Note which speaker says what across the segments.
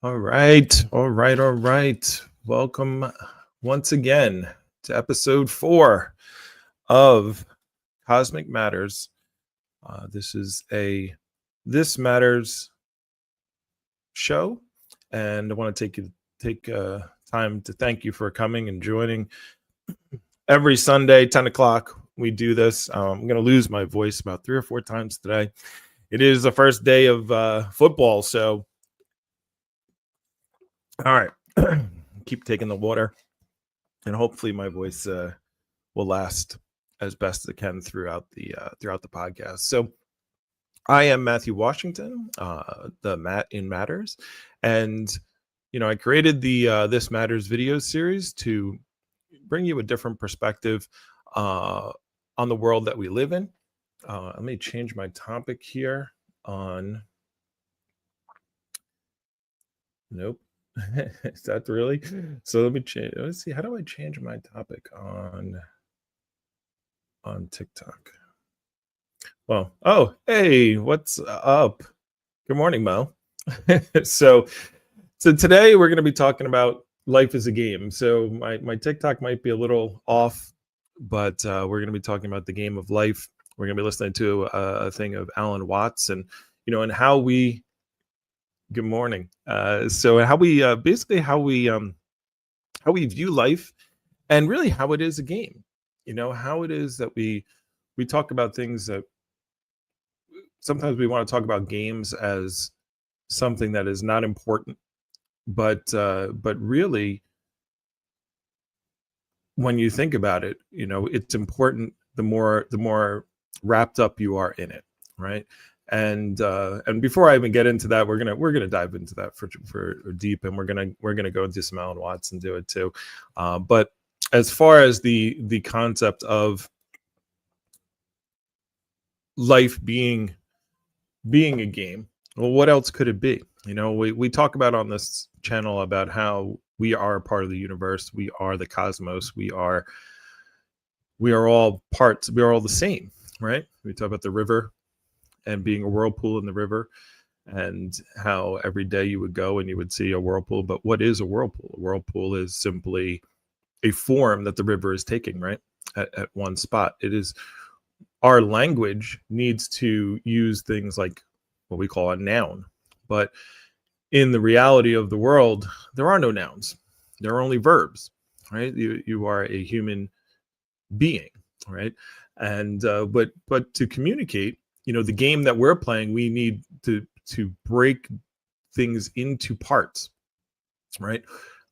Speaker 1: All right, all right, all right. Welcome once again to episode 4 of Cosmic Matters. This is a This Matters show, and I want to take time to thank you for coming and joining every Sunday, 10 o'clock. We do this. I'm going to lose my voice about 3 or 4 times today. It is the first day of football, so all right. Keep taking the water, and hopefully my voice will last as best as it can throughout the podcast. So I am Matthew Washington, the Matt in Matters, and I created the This Matters video series to bring you a different perspective on the world that we live in. Let me change my topic here on. Nope. Is that really? So let me change. Let's see. How do I change my topic on TikTok? Well, oh, hey, what's up? Good morning, Mo. so, so today we're going to be talking about life as a game. So my TikTok might be a little off, but we're going to be talking about the game of life. We're going to be listening to a thing of Alan Watts, and and how we. Good morning. So how we basically how we view life, and really how it is a game. How it is that we talk about things that sometimes we want to talk about games as something that is not important, but really when you think about it, it's important the more wrapped up you are in it, right? And before I even get into that, we're gonna dive into that for deep, and we're gonna go into some Alan Watts and do it too. But as far as the concept of life being a game, well, what else could it be? We talk about on this channel about how we are a part of the universe, we are the cosmos, we are all parts, we are all the same, right? We talk about the river and being a whirlpool in the river, and how every day you would go and you would see a whirlpool. But what is a whirlpool? A whirlpool is simply a form that the river is taking, right? At one spot. It is, our language needs to use things like what we call a noun, but in the reality of the world, there are no nouns. There are only verbs, right? You are a human being, right? And but to communicate, the game that we're playing, we need to break things into parts, right?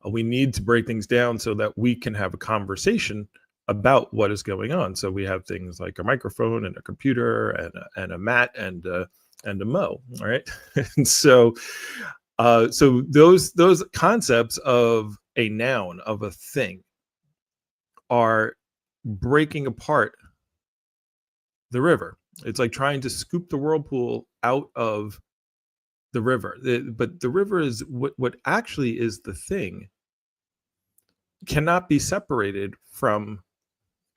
Speaker 1: We need to break things down so that we can have a conversation about what is going on. So we have things like a microphone and a computer and a mat and a Mo, all right? And so so those concepts of a noun, of a thing, are breaking apart the river. It's like trying to scoop the whirlpool out of the river. But the river is what actually is the thing, cannot be separated from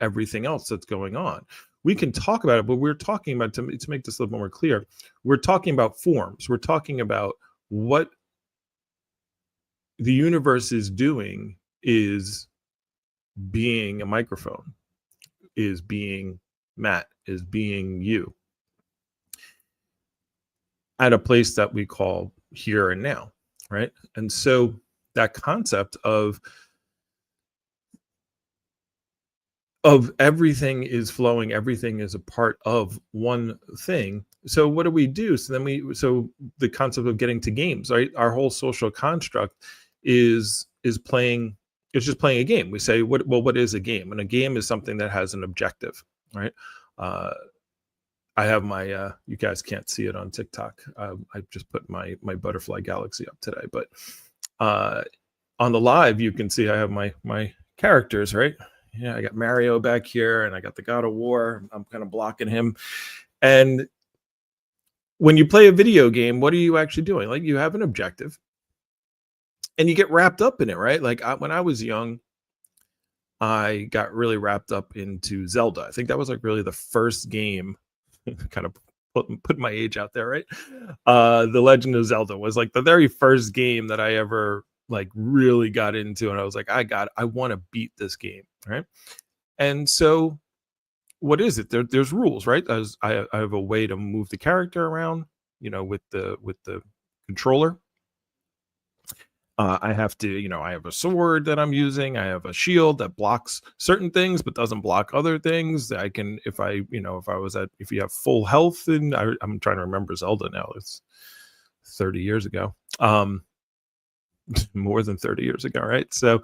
Speaker 1: everything else that's going on. We can talk about it, but we're talking about, to make this a little more clear, we're talking about forms. We're talking about what the universe is doing, is being a microphone, is being Matt, is being you, at a place that we call here and now, right? And so that concept of everything is flowing, everything is a part of one thing. So what do we do? So the concept of getting to games, right? Our whole social construct is playing, it's just playing a game. We say, what is a game? And a game is something that has an objective, right? I have my you guys can't see it on TikTok. I just put my butterfly galaxy up today, but on the live you can see I have my characters, right? Yeah, I got Mario back here, and I got the God of War. I'm kind of blocking him. And when you play a video game, what are you actually doing? Like, you have an objective, and you get wrapped up in it, right? Like when I was young, I got really wrapped up into Zelda. I think that was like really the first game, kind of put my age out there, right? The Legend of Zelda was like the very first game that I ever like really got into, and I was like, I want to beat this game, right? And so, what is it? There's rules, right? As I have a way to move the character around, with the controller. I have to, I have a sword that I'm using. I have a shield that blocks certain things, but doesn't block other things. I can, if you have full health, and I'm trying to remember Zelda now. It's 30 years ago, more than 30 years ago, right? So,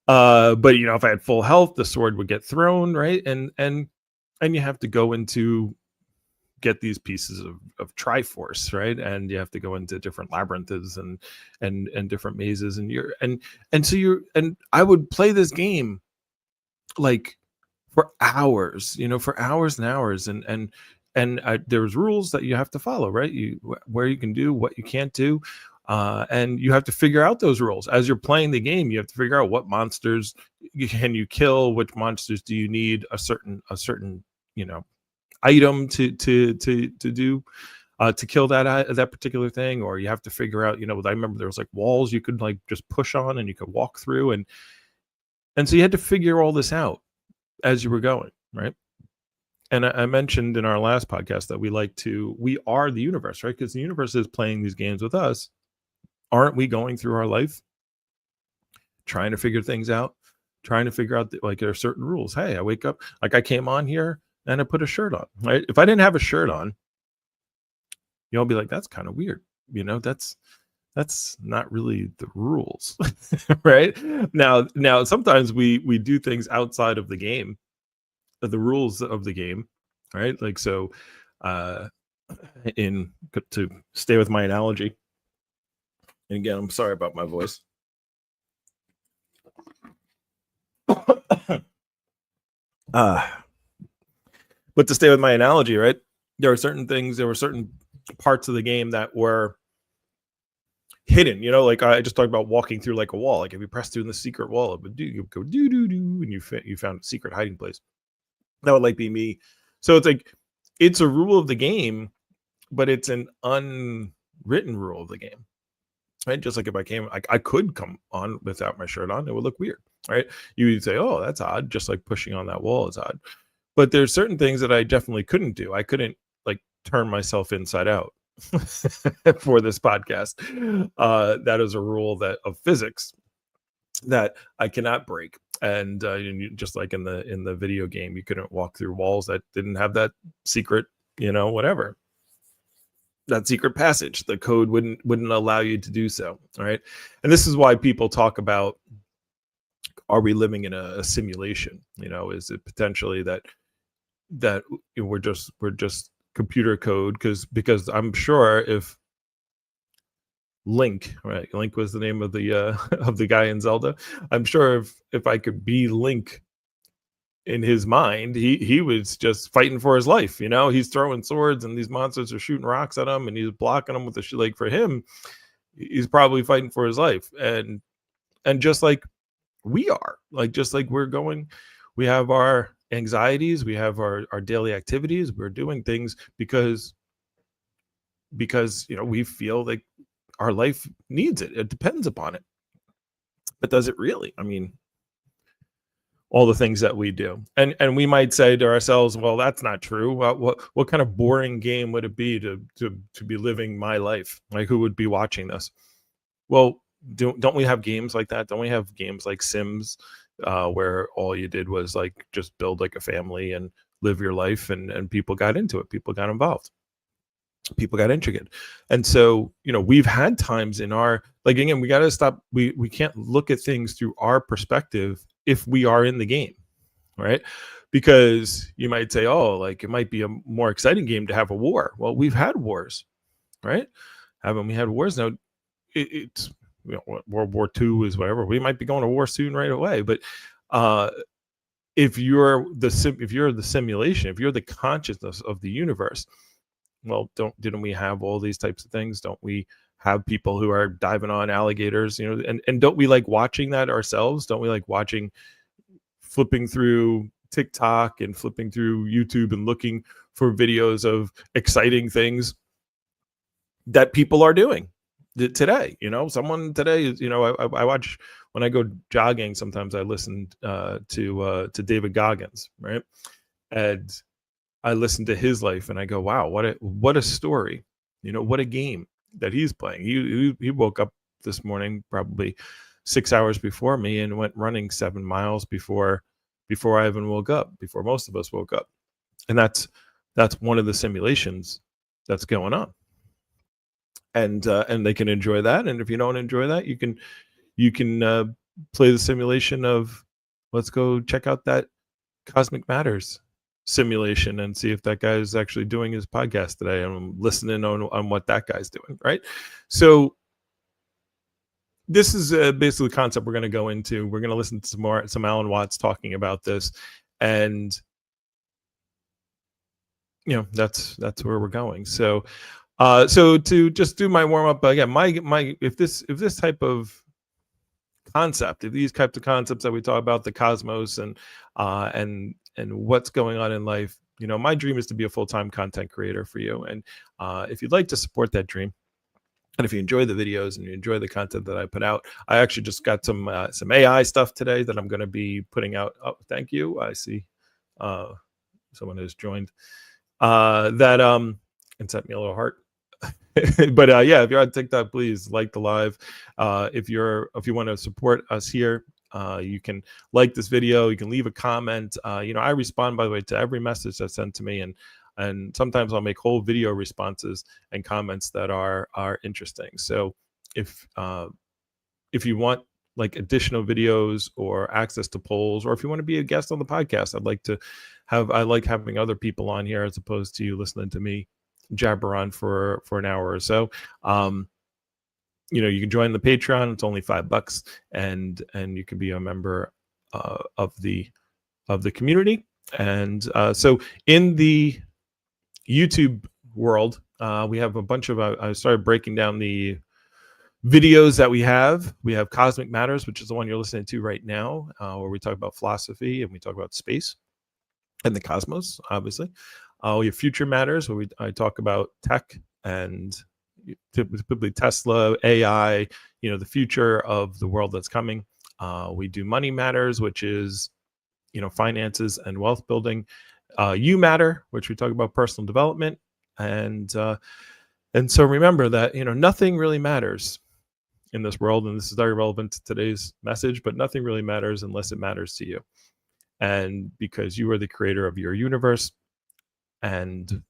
Speaker 1: but if I had full health, the sword would get thrown, right? And you have to go into get these pieces of Triforce, right? And you have to go into different labyrinths and different mazes, and I would play this game like for hours, for hours and hours, and there was rules that you have to follow, right? Where you can do, what you can't do, and you have to figure out those rules as you're playing the game. You have to figure out what monsters can you kill, which monsters do you need a certain item to do to kill that particular thing, or you have to figure out, I remember there was like walls you could like just push on and you could walk through, and so you had to figure all this out as you were going, right? And I mentioned in our last podcast that we are the universe, right? Because the universe is playing these games with us. Aren't we going through our life trying to figure things out, trying to figure out like there are certain rules? Hey, I wake up, like I came on here and I put a shirt on, right? If I didn't have a shirt on, you'll be like, that's kind of weird. That's not really the rules, right? Now, sometimes we do things outside of the game, the rules of the game, right? Like, so, to stay with my analogy, and again, I'm sorry about my voice. But to stay with my analogy, right? There were certain parts of the game that were hidden, like I just talked about walking through like a wall. Like if you press through the secret wall, it would you go do, and you found a secret hiding place. That would like be me. So it's like, it's a rule of the game, but it's an unwritten rule of the game, right? Just like if I could come on without my shirt on, it would look weird, right? You would say, oh, that's odd. Just like pushing on that wall is odd. But there's certain things that I definitely couldn't do. I couldn't like turn myself inside out for this podcast. That is a rule of physics that I cannot break. And just like in the video game, you couldn't walk through walls that didn't have that secret, whatever, that secret passage. The code wouldn't allow you to do so. All right. And this is why people talk about, are we living in a simulation? Is it potentially that we're just computer code? Because I'm sure if Link, right? Link was the name of the of the guy in Zelda. I'm sure if I could be Link in his mind, he was just fighting for his life. He's throwing swords and these monsters are shooting rocks at him and he's blocking them with the like, for him, he's probably fighting for his life. And just like we are, like, just like we have our anxieties, we have our daily activities, we're doing things because we feel like our life needs it. It depends upon it. But does it really? I mean, all the things that we do, and we might say to ourselves, well, that's not true. What kind of boring game would it be to be living my life? Like, who would be watching this? Well, don't we have games like that? Don't we have games like Sims, where all you did was like just build like a family and live your life, and people got into it, people got involved, people got intricate. And so we've had times in our, like, again, we got to stop, we can't look at things through our perspective if we are in the game, right? Because you might say, oh, like, it might be a more exciting game to have a war. Well, we've had wars, right? Haven't we had wars? Now it's World War II is whatever, we might be going to war soon right away. But if you're the simulation, if you're the consciousness of the universe, well, didn't we have all these types of things? Don't we have people who are diving on alligators, and don't we like watching that ourselves? Don't we like flipping through TikTok and flipping through YouTube and looking for videos of exciting things that people are doing today. Someone today is, I watch when I go jogging. Sometimes I listen to David Goggins, right? And I listen to his life, and I go, wow, what a story. What a game that he's playing. He woke up this morning probably 6 hours before me and went running 7 miles before I even woke up, before most of us woke up. And that's one of the simulations that's going on. And they can enjoy that. And if you don't enjoy that, you can play the simulation of, let's go check out that Cosmic Matters simulation and see if that guy is actually doing his podcast today, and I'm listening on what that guy's doing, right? So this is basically the concept we're going to go into. We're going to listen to some Alan Watts talking about this, and that's where we're going. So to just do my warm up again, my if this type of concept, if these types of concepts that we talk about, the cosmos and what's going on in life, my dream is to be a full-time content creator for you. And if you'd like to support that dream, and if you enjoy the videos and you enjoy the content that I put out, I actually just got some AI stuff today that I'm going to be putting out. Oh, thank you. I see someone has joined that and sent me a little heart. But yeah, if you're on TikTok, please like the live. If you want to support us here, you can like this video. You can leave a comment. I respond, by the way, to every message that's sent to me, and sometimes I'll make whole video responses and comments that are interesting. So if you want like additional videos or access to polls, or if you want to be a guest on the podcast, I like having other people on here as opposed to you listening to me jabber on for an hour or so. You can join the Patreon. It's only $5, and you can be a member of the community. And so in the YouTube world, we have a bunch of I started breaking down the videos that we have. We have Cosmic Matters, which is the one you're listening to right now, where we talk about philosophy and we talk about space and the cosmos, obviously. We have Future Matters, where I talk about tech and typically Tesla, AI, the future of the world that's coming. We do Money Matters, which is finances and wealth building. You Matter, which we talk about personal development, and so remember that nothing really matters in this world, and this is very relevant to today's message. But nothing really matters unless it matters to you, and because you are the creator of your universe, and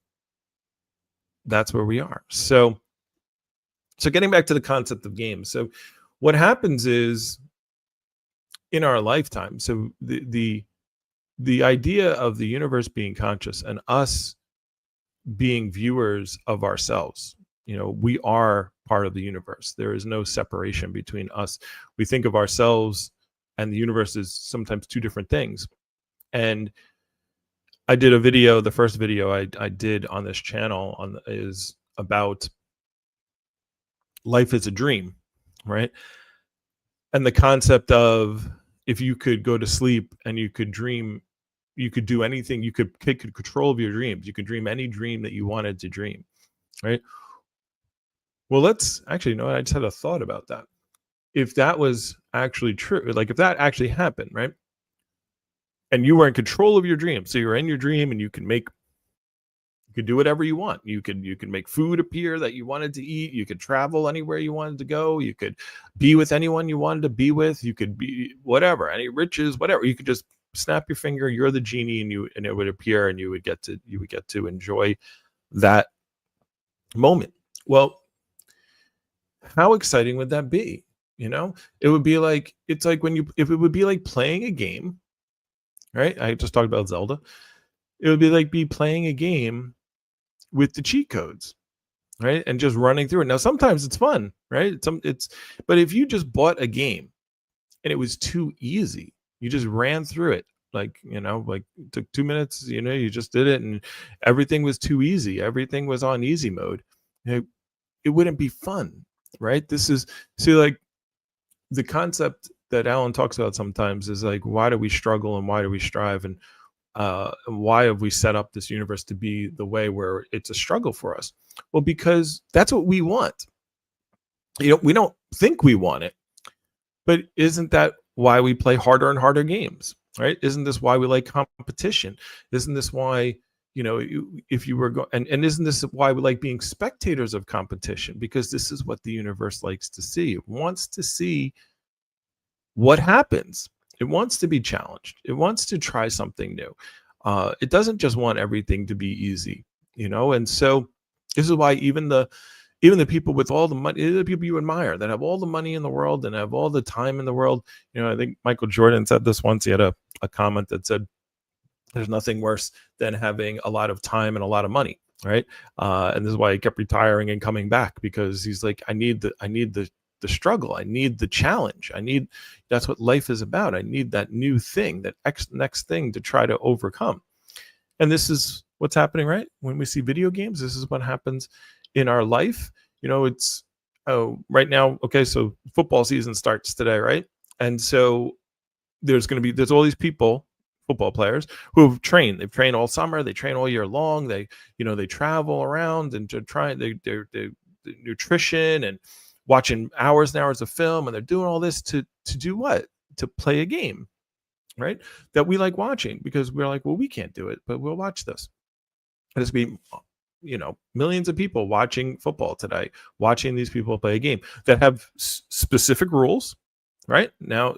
Speaker 1: that's where we are. So getting back to the concept of games. So what happens is in our lifetime. So the idea of the universe being conscious and us being viewers of ourselves, we are part of the universe. There is no separation between us. We think of ourselves and the universe as sometimes two different things. And I did a video, the first video I did on this channel is about life is a dream, right? And the concept of, if you could go to sleep and you could dream, you could do anything, you could take control of your dreams. You could dream any dream that you wanted to dream, right? Well, let's actually, I just had a thought about that. If that was actually true, like if that actually happened, right? And you were in control of your dream. So you're in your dream and you could do whatever you want. You could make food appear that you wanted to eat. You could travel anywhere you wanted to go. You could be with anyone you wanted to be with. You could be whatever, any riches, whatever. You could just snap your finger. You're the genie, and it would appear, and you would get to enjoy that moment. Well, how exciting would that be? It would be like, it's like if it would be like playing a game, right? I just talked about Zelda. It would be like playing a game with the cheat codes, right? And just running through it. Now, sometimes it's fun, right? But if you just bought a game and it was too easy, you just ran through it, like it took 2 minutes, you just did it, and everything was too easy. Everything was on easy mode. It wouldn't be fun, right? Like the concept that Alan talks about sometimes is like, why do we struggle and why do we strive? And Why have we set up this universe to be the way where it's a struggle for us? Well, because that's what we want. We don't think we want it, but isn't that why we play harder and harder games, right? Isn't this why we like competition? Isn't this why, if you were and isn't this why we like being spectators of competition? Because this is what the universe likes to see. It wants to see what happens. It wants to be challenged. It wants to try something new. It doesn't just want everything to be easy, And so this is why even the people with all the money, the people you admire that have all the money in the world and have all the time in the world. I think Michael Jordan said this once. He had a comment that said, "There's nothing worse than having a lot of time and a lot of money." Right. And this is why he kept retiring and coming back, because he's like, I need the struggle. I need the challenge. That's what life is about. I need that new thing, that next thing to try to overcome. And this is what's happening, right? When we see video games, this is what happens in our life. It's right now. Okay, so football season starts today, right? And so there's all these people, football players, who have trained. They've trained all summer. They train all year long. They travel around and to try they nutrition and watching hours and hours of film, and they're doing all this to do what? To play a game, right? That we like watching, because we're like, well, we can't do it, but we'll watch this. And this be, millions of people watching football today, watching these people play a game that have specific rules, right? Now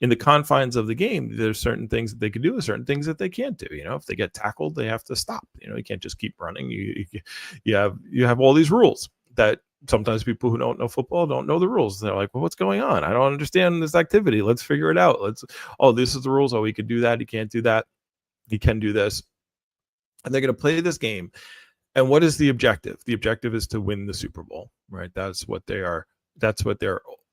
Speaker 1: in the confines of the game, there's certain things that they can do and certain things that they can't do. If they get tackled, they have to stop. You can't just keep running. You have all these rules that sometimes people who don't know football don't know the rules. They're like, well, what's going on? I don't understand this activity. Let's figure it out. This is the rules. Oh, we could do that. You can't do that. You can do this. And they're going to play this game. And what is the objective? The objective is to win the Super Bowl, right? That's what their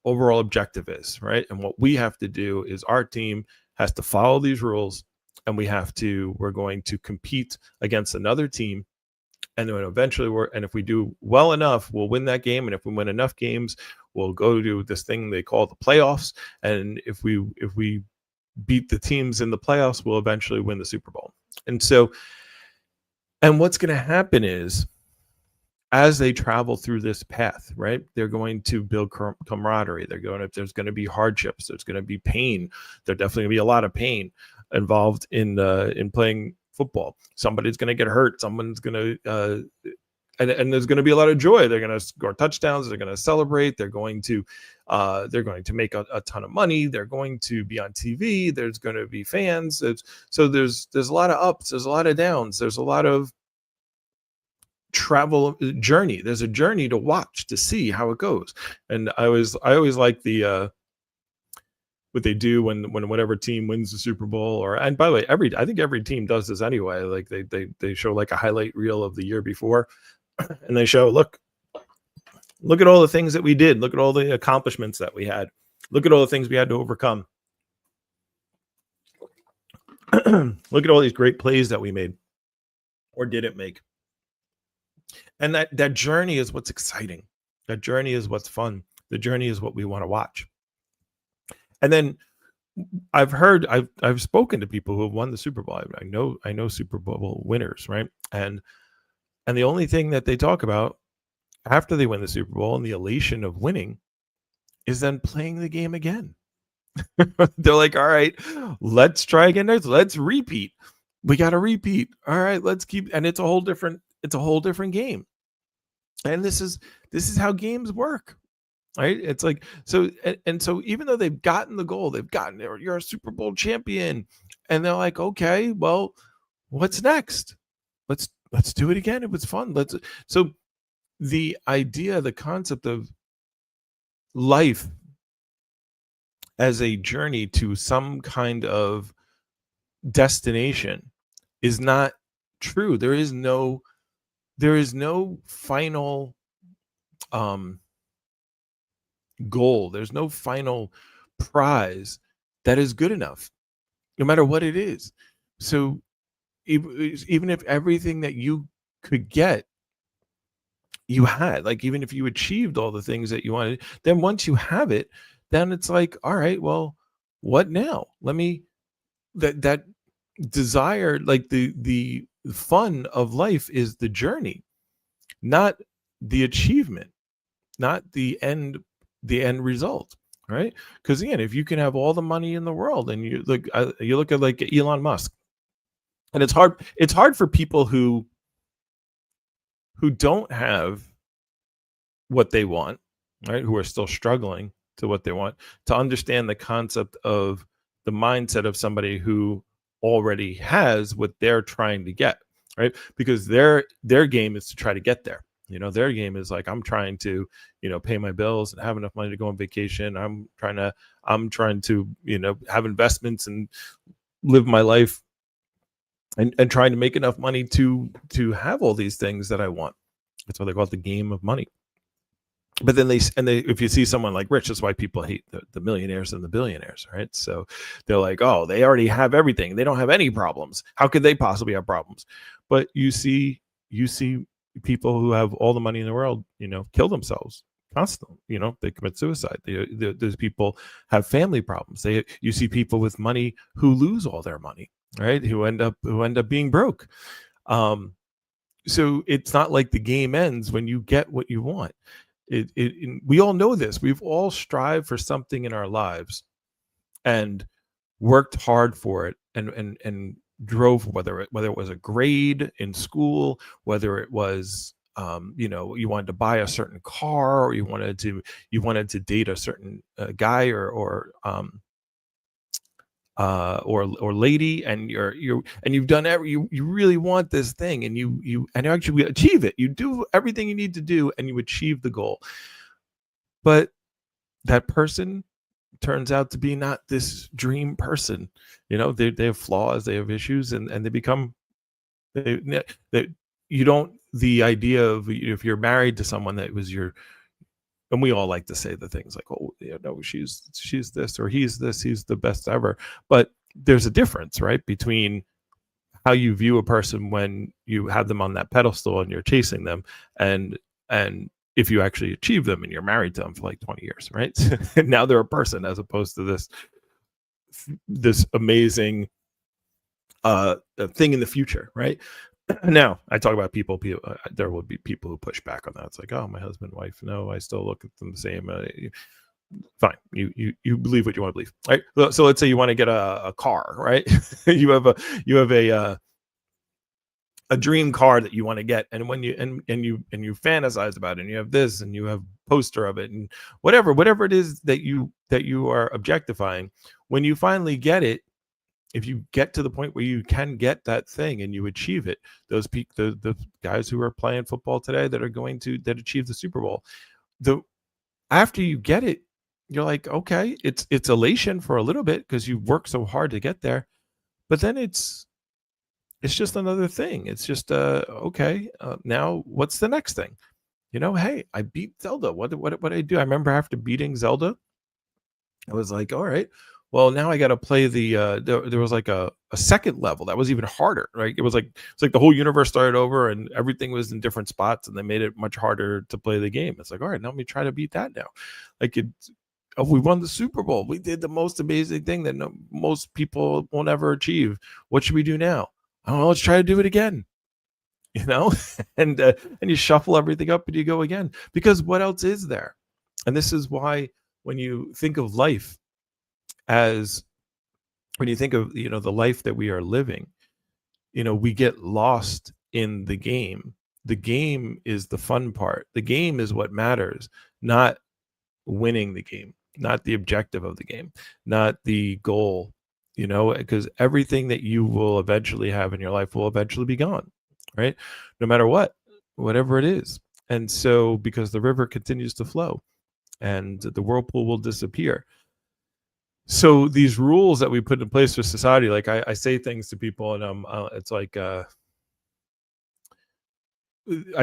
Speaker 1: overall objective is, right? And what we have to do is our team has to follow these rules, and we're going to compete against another team. And then eventually and if we do well enough, we'll win that game. And if we win enough games, we'll go to this thing they call the playoffs. And if we beat the teams in the playoffs, we'll eventually win the Super Bowl. And what's going to happen is, as they travel through this path, right, they're going to build camaraderie. There's going to be hardships. There's going to be pain. There's definitely going to be a lot of pain involved in playing football. Somebody's going to get hurt. Someone's going to, and there's going to be a lot of joy. They're going to score touchdowns. They're going to celebrate. They're going to make a ton of money. They're going to be on TV. There's going to be fans. So there's a lot of ups. There's a lot of downs. There's a lot of travel journey. There's a journey to watch, to see how it goes. And I always like the what they do when whatever team wins the Super Bowl. And by the way, I think every team does this anyway. Like they show like a highlight reel of the year before, and they show, look at all the things that we did. Look at all the accomplishments that we had. Look at all the things we had to overcome. Look at all these great plays that we made or didn't make. And that journey is what's exciting. That journey is what's fun. The journey is what we want to watch. And then I've spoken to people who have won the Super Bowl. I know Super Bowl winners, right? And the only thing that they talk about after they win the Super Bowl and the elation of winning is then playing the game again. They're like, all right, let's try again next. Let's repeat. We got to repeat. All right, let's keep. And it's a whole different game. And this is how games work, right? It's like, so even though they've gotten the goal, you're a Super Bowl champion, and they're like, okay, well, what's next? Let's do it again. It was fun. So the idea, the concept of life as a journey to some kind of destination is not true. There is no final goal. There's no final prize that is good enough, no matter what it is. So even if everything that you could get, you had, like, even if you achieved all the things that you wanted, then once you have it, then it's like, all right, well, what now? Let me that desire, like the fun of life is the journey, not the achievement, not the end result, right? Because again, if you can have all the money in the world and you look at like Elon Musk, and it's hard for people who don't have what they want, right? Who are still struggling to what they want, to understand the concept of the mindset of somebody who already has what they're trying to get, right? Because their game is to try to get there. Their game is like, I'm trying to, pay my bills and have enough money to go on vacation. I'm trying to, have investments and live my life, and trying to make enough money to have all these things that I want. That's why they call it the game of money. But then if you see someone like rich, that's why people hate the millionaires and the billionaires, right? So they're like, oh, they already have everything, they don't have any problems, how could they possibly have problems? But you see people who have all the money in the world, kill themselves constantly. They commit suicide. Those people have family problems. You see people with money who lose all their money, right? Who end up being broke. So it's not like the game ends when you get what you want. We all know this. We've all strived for something in our lives and worked hard for it, and drove, whether it was a grade in school, whether it was you wanted to buy a certain car, or you wanted to date a certain guy, or lady, and you've done you really want this thing, and you actually achieve it. You do everything you need to do, and you achieve the goal. But that person turns out to be not this dream person. They have flaws, they have issues, and they become that you don't the idea of, if you're married to someone that was your, and we all like to say the things like, oh, no, she's this, or he's this, he's the best ever. But there's a difference, right, between how you view a person when you have them on that pedestal and you're chasing them, and if you actually achieve them and you're married to them for like 20 years, right? Now they're a person, as opposed to this amazing thing in the future, right? Now I talk about people, there will be people who push back on that. It's like, oh, my husband, wife, no, I still look at them the same. Fine, you believe what you want to believe, right? So let's say you want to get a car, right? you have a dream car that you want to get, and when you fantasize about it, and you have this, and you have poster of it, and whatever it is that you are objectifying, when you finally get it, if you get to the point where you can get that thing and you achieve it, the guys who are playing football today that achieve the Super Bowl, after you get it, you're like, okay, it's elation for a little bit because you worked so hard to get there, but then it's just another thing. It's just okay. Now what's the next thing? Hey, I beat Zelda. What did I do? I remember after beating Zelda, I was like, all right, well, now I got to play there was like a second level that was even harder, right? It's like the whole universe started over and everything was in different spots, and they made it much harder to play the game. It's like, all right, now let me try to beat that now. Oh, we won the Super Bowl. We did the most amazing thing that most people won't ever achieve. What should we do now? I don't know. Let's try to do it again. you know and you shuffle everything up and you go again, because what else is there? And this is why, when you think of life, as when you think of the life that we are living, we get lost in the game. The game is the fun part. The game is what matters, not winning the game, not the objective of the game, not the goal, because everything that you will eventually have in your life will eventually be gone, right? No matter whatever it is. And so, because the river continues to flow and the whirlpool will disappear. So these rules that we put in place for society, like I say things to people, and it's like I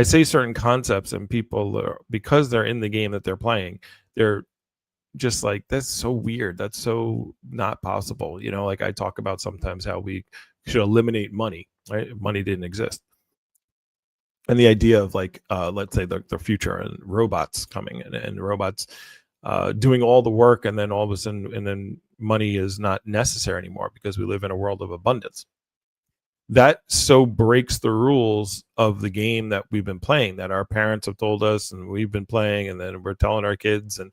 Speaker 1: say certain concepts, and people because they're in the game that they're playing, they're just like, that's so weird, that's so not possible. Like I talk about sometimes how we should eliminate money, right? If money didn't exist. And the idea of like let's say the future and robots coming and robots doing all the work, and then all of a sudden, and then money is not necessary anymore because we live in a world of abundance. that so breaks the rules of the game that we've been playing, that our parents have told us and we've been playing, and then we're telling our kids, and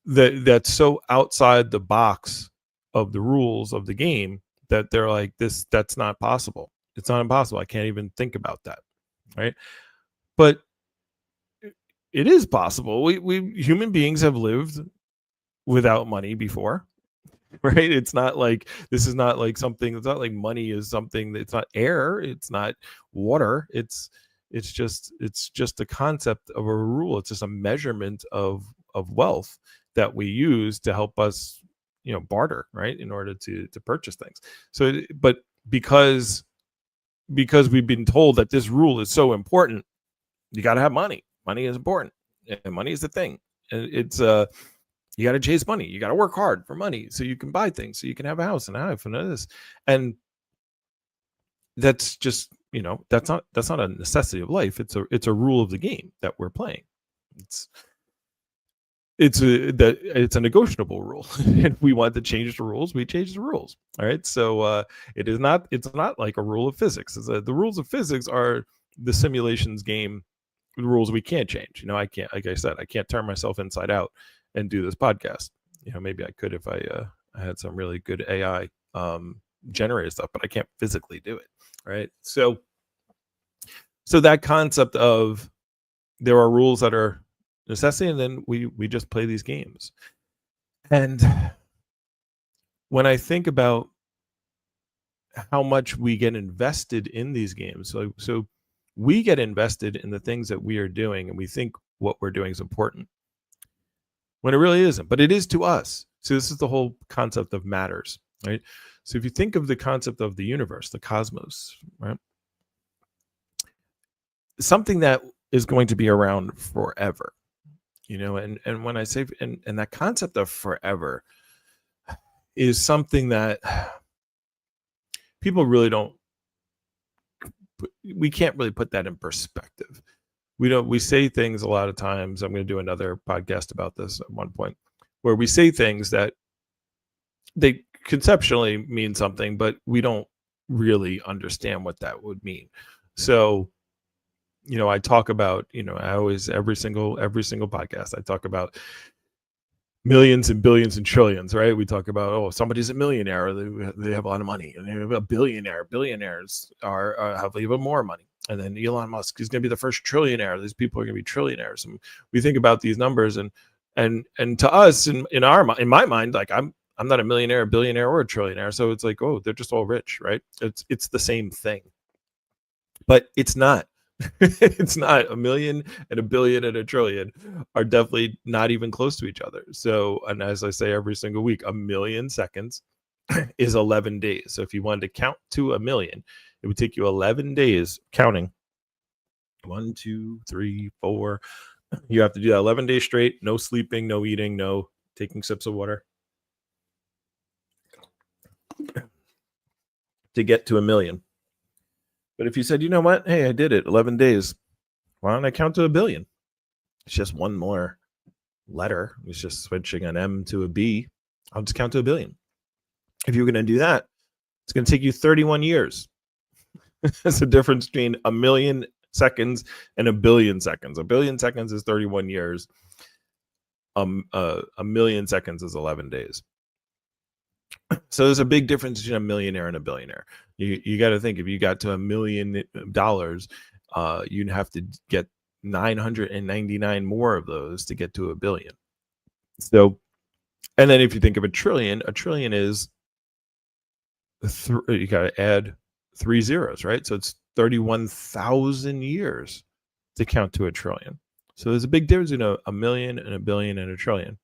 Speaker 1: that's so outside the box of the rules of the game that they're like, this, that's not possible. It's not impossible. I can't even think about that. Right. But it is possible. We human beings have lived without money before. Right. It's not like, this is not like something, it's not like money is something, it's not air, it's not water, it's just a concept of a rule. It's just a measurement of wealth that we use to help us, barter, right, in order to purchase things. So but because we've been told that this rule is so important, you got to have money. Money is important, and money is the thing. And it's you got to chase money. You got to work hard for money so you can buy things, so you can have a house and a half and this. And that's just, that's not a necessity of life. It's a rule of the game that we're playing. It's a negotiable rule. If we want to change the rules, we change the rules. All right. So it's not like a rule of physics. The rules of physics are the simulations game, the rules we can't change. I can't, like I said, I can't turn myself inside out and do this podcast. Maybe I could if I had some really good AI generated stuff, but I can't physically do it. Right. So that concept of, there are rules that are necessity, and then we just play these games. And when I think about how much we get invested in these games, so we get invested in the things that we are doing, and we think what we're doing is important, when it really isn't, but it is to us. So this is the whole concept of matters, right? So if you think of the concept of the universe, the cosmos, right, something that is going to be around forever, and when I say, and that concept of forever is something that people really don't, we can't really put that in perspective. We say things a lot of times. I'm going to do another podcast about this at one point, where we say things that they conceptually mean something, but we don't really understand what that would mean. So, I talk about, I always, every single podcast, I talk about millions and billions and trillions, right? We talk about, oh, somebody's a millionaire, they have a lot of money, and they're a billionaire. Billionaires have even more money. And then Elon Musk is going to be the first trillionaire. These people are going to be trillionaires. And we think about these numbers, and to us, in my mind, like I'm not a millionaire, a billionaire, or a trillionaire. So it's like, oh, they're just all rich, right? It's the same thing, but it's not. It's not. A million and a billion and a trillion are definitely not even close to each other. So, and as I say every single week, a million seconds is 11 days. So if you wanted to count to a million, it would take you 11 days counting. 1, 2, 3, 4. You have to do that 11 days straight. No sleeping, no eating, no taking sips of water to get to a million. But if you said, you know what? Hey, I did it 11 days. Why don't I count to a billion? It's just one more letter. It's just switching an M to a B. I'll just count to a billion. If you're going to do that, it's going to take you 31 years. That's the difference between a million seconds and a billion seconds. A billion seconds is 31 years. A million seconds is 11 days. So there's a big difference between a millionaire and a billionaire. You got to think, if you got to $1 million, you'd have to get 999 more of those to get to a billion. So, and then if you think of a trillion is you got to add 3 zeros, right? So it's 31,000 years to count to a trillion. So there's a big difference between a million and a billion and a trillion.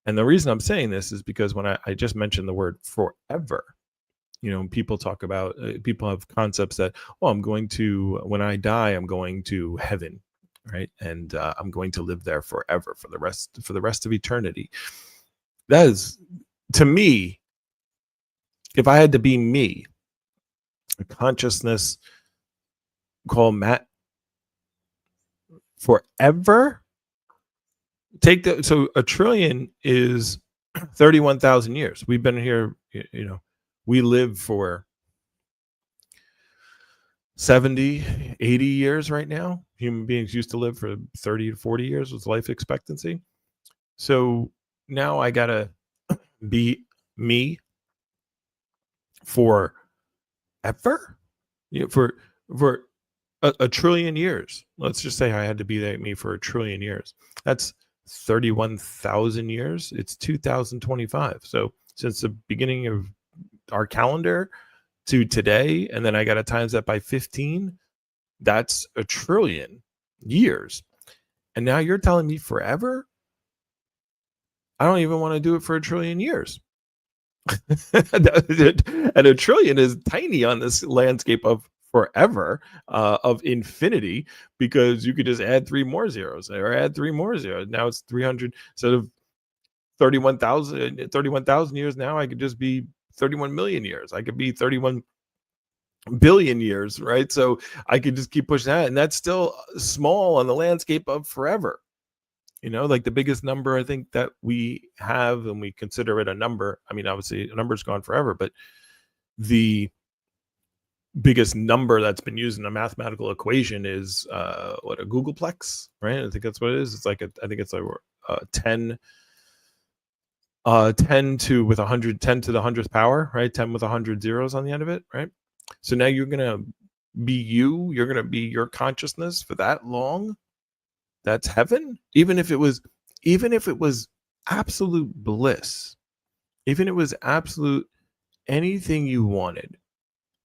Speaker 1: And the reason I'm saying this is because when I just mentioned the word forever, people talk about, people have concepts that, oh, when I die, I'm going to heaven, right? And I'm going to live there forever for the rest of eternity. That is, to me, if I had to be me, a consciousness called Matt, forever. So a trillion is 31,000 years. We've been here, we live for 70, 80 years right now. Human beings used to live for 30 to 40 years was life expectancy. So now I gotta be me for ever, for a trillion years. Let's just say I had to be that me for a trillion years. That's 31,000 years. It's 2025. So since the beginning of our calendar to today, and then I got to times that by 15, that's a trillion years. And now you're telling me forever? I don't even want to do it for a trillion years. And a trillion is tiny on this landscape of forever, of infinity, because you could just add three more zeros or add three more zeros. Now it's 300 instead of 31,000 years. Now I could just be 31 million years. I could be 31 billion years, right? So I could just keep pushing that, and that's still small on the landscape of forever. Like the biggest number I think that we have, and we consider it a number. I mean, obviously a number's gone forever, but the biggest number that's been used in a mathematical equation is what, a googolplex, right? I think that's what it is. It's like I think it's like 10 to with 100, 10 to the 100th power, right? 10 with 100 zeros on the end of it, right? So now you're gonna be you're gonna be your consciousness for that long. That's heaven. Even if it was absolute bliss, even if it was absolute anything you wanted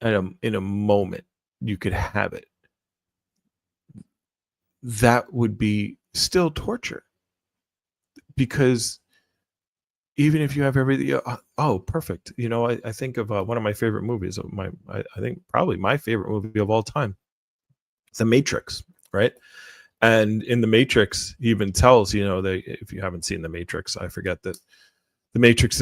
Speaker 1: in a moment, you could have it. That would be still torture, because even if you have everything, perfect. I think of one of my favorite movies. I think probably my favorite movie of all time, The Matrix, right? And in The Matrix, he even tells, if you haven't seen The Matrix, I forget that The Matrix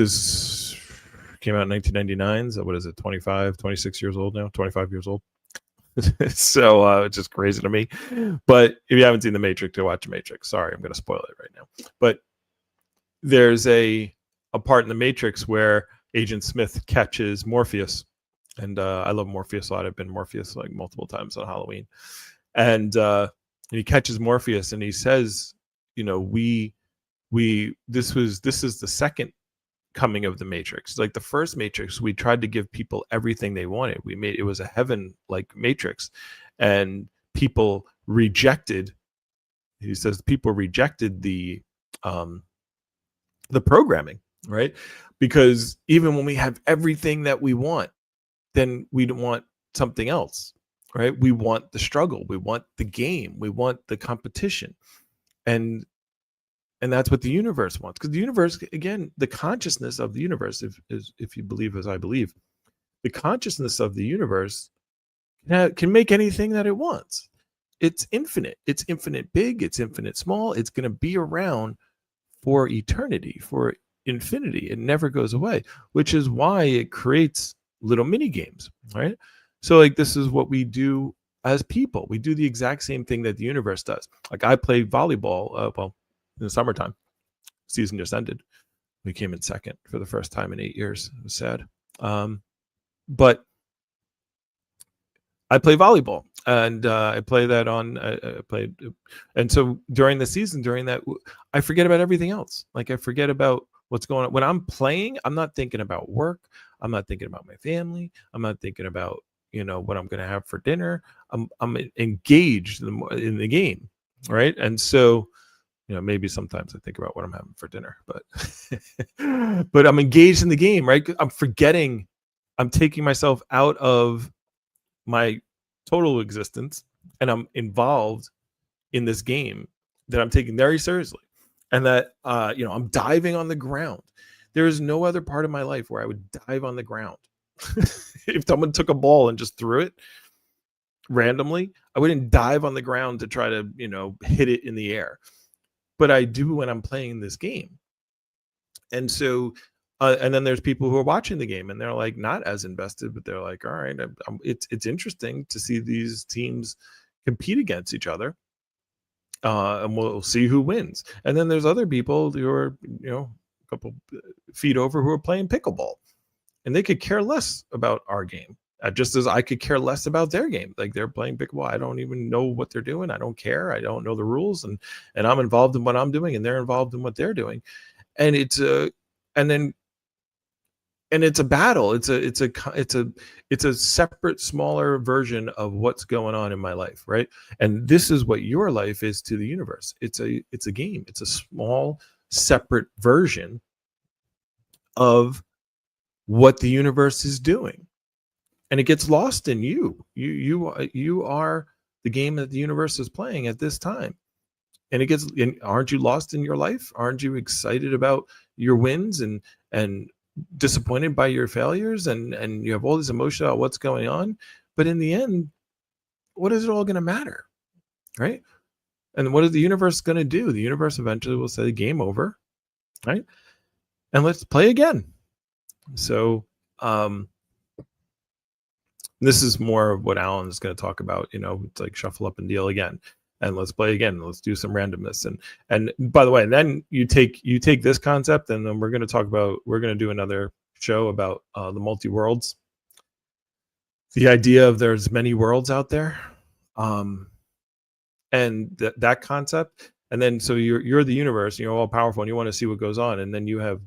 Speaker 1: came out in 1999. So what is it, 26 years old now, 25 years old. So it's just crazy to me. But if you haven't seen The Matrix, go watch The Matrix. Sorry, I'm going to spoil it right now. But there's a part in The Matrix where Agent Smith catches Morpheus. And I love Morpheus a lot. I've been Morpheus like multiple times on Halloween. And he catches Morpheus, and he says, this is the second coming of the Matrix. Like the first Matrix, we tried to give people everything they wanted. It was a heaven like Matrix, and people rejected. He says people rejected the programming, right? Because even when we have everything that we want, then we don't want something else, right? We want the struggle, we want the game, we want the competition, and that's what the universe wants. Because the universe, again, the consciousness of the universe, if you believe as I believe, the consciousness of the universe can make anything that it wants. It's infinite. It's infinite big. It's infinite small. It's going to be around for eternity, for infinity. It never goes away, which is why it creates little mini games, right? So like this is what we do as people. We do the exact same thing that the universe does. Like I play volleyball, in the summertime. Season just ended. We came in second for the first time in 8 years. It was sad. But I play volleyball, and I play that on. I played, and so during the season, during that, I forget about everything else. Like I forget about what's going on when I'm playing. I'm not thinking about work. I'm not thinking about my family. I'm not thinking about what I'm going to have for dinner. I'm engaged in the game, right? And so maybe sometimes I think about what I'm having for dinner, but but I'm engaged in the game, right? I'm taking myself out of my total existence, and I'm involved in this game that I'm taking very seriously, and that I'm diving on the ground. There is no other part of my life where I would dive on the ground. If someone took a ball and just threw it randomly, I wouldn't dive on the ground to try to hit it in the air, but I do when I'm playing this game. And so and then there's people who are watching the game, and they're like not as invested, but they're like, all right, it's interesting to see these teams compete against each other, and we'll see who wins. And then there's other people who are a couple feet over who are playing pickleball, and they could care less about our game. just as I could care less about their game. Like they're playing pickleball, I don't even know what they're doing. I don't care. I don't know the rules, and I'm involved in what I'm doing, and they're involved in what they're doing. And it's a and then and it's a battle. It's a separate, smaller version of what's going on in my life, right? And this is what your life is to the universe. It's a game. It's a small, separate version of what the universe is doing, and it gets lost in you. You are the game that the universe is playing at this time, and aren't you lost in your life? Aren't you excited about your wins and disappointed by your failures, and you have all this emotion about what's going on? But in the end, what is it all going to matter, right? And what is the universe going to do? The universe eventually will say game over, right? And let's play again. So this is more of what Alan is going to talk about. It's like shuffle up and deal again, and let's play again. Let's do some randomness. And by the way, then you take this concept, and then we're going to do another show about the multi worlds. The idea of there's many worlds out there, and that concept. And then so you're the universe, you're all powerful, and you want to see what goes on. And then you have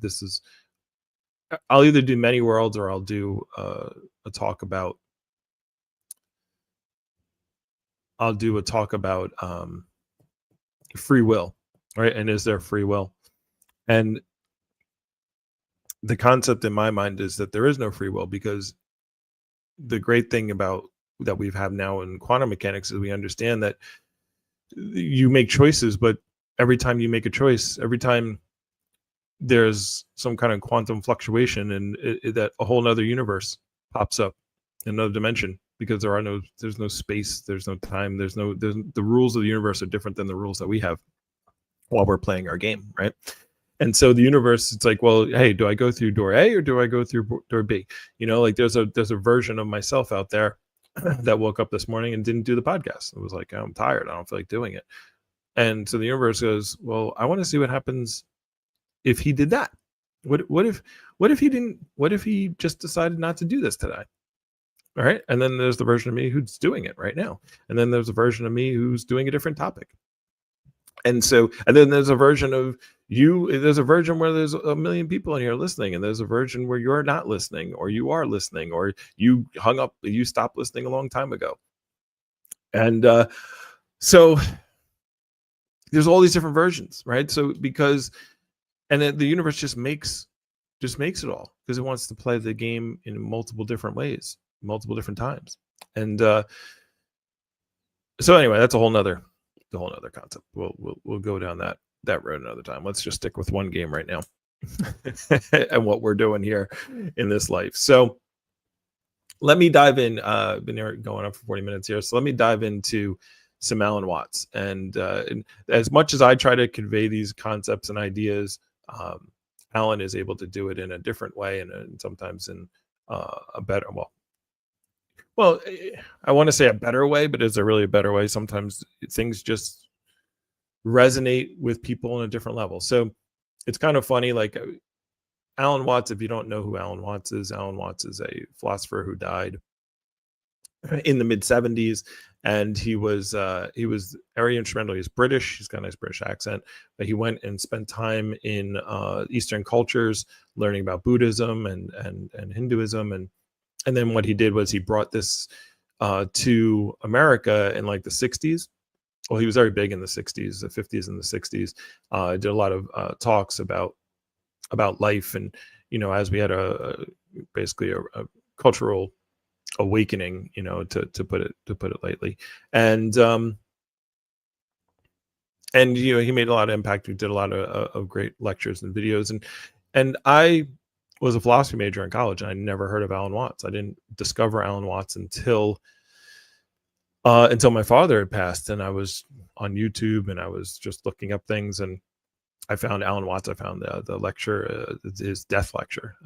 Speaker 1: I'll either do many worlds, or I'll do a talk about free will, right? And is there free will? And the concept in my mind is that there is no free will, because the great thing about that we have now in quantum mechanics is we understand that you make choices, but every time you make a choice, every time there's some kind of quantum fluctuation, and that a whole nother universe pops up, another dimension, because there's no space, there's no time, the rules of the universe are different than the rules that we have while we're playing our game, right? And so the universe, it's like, well, hey, do I go through door A or do I go through door B? Like there's a version of myself out there that woke up this morning and didn't do the podcast. It was like, I'm tired, I don't feel like doing it. And so the universe goes, well, I want to see what happens if he did that. What if he just decided not to do this today? All right. And then there's the version of me who's doing it right now. And then there's a version of me who's doing a different topic. And then there's a version of you. There's a version where there's a million people in here listening, and there's a version where you're not listening, or you are listening, or you hung up, you stopped listening a long time ago. And so there's all these different versions, right? So and then the universe just makes it all, because it wants to play the game in multiple different ways, multiple different times. And so anyway, that's a whole nother concept. We'll go down that road another time. Let's just stick with one game right now and what we're doing here in this life. So let me dive in. Been here going up for 40 minutes here. So let me dive into some Alan Watts. And as much as I try to convey these concepts and ideas, Alan is able to do it in a different way, and sometimes in a better, well, I want to say a better way, but is there really a better way? Sometimes things just resonate with people on a different level. So it's kind of funny, like Alan Watts, if you don't know who Alan Watts is a philosopher who died in the mid 70s, and he was very instrumental. He's British. He's got a nice British accent, but he went and spent time in Eastern cultures, learning about Buddhism and Hinduism, and then what he did was he brought this to America in like the 60s. Well, he was very big in the 60s, the 50s and the 60s. Did a lot of talks about life, and as we had basically a cultural awakening, to put it lightly. And he made a lot of impact. We did a lot of great lectures and videos, and I was a philosophy major in college, and I never heard of Alan Watts. I didn't discover Alan Watts until my father had passed, and I was on YouTube and I was just looking up things, and I found Alan Watts. I found the lecture, his death lecture,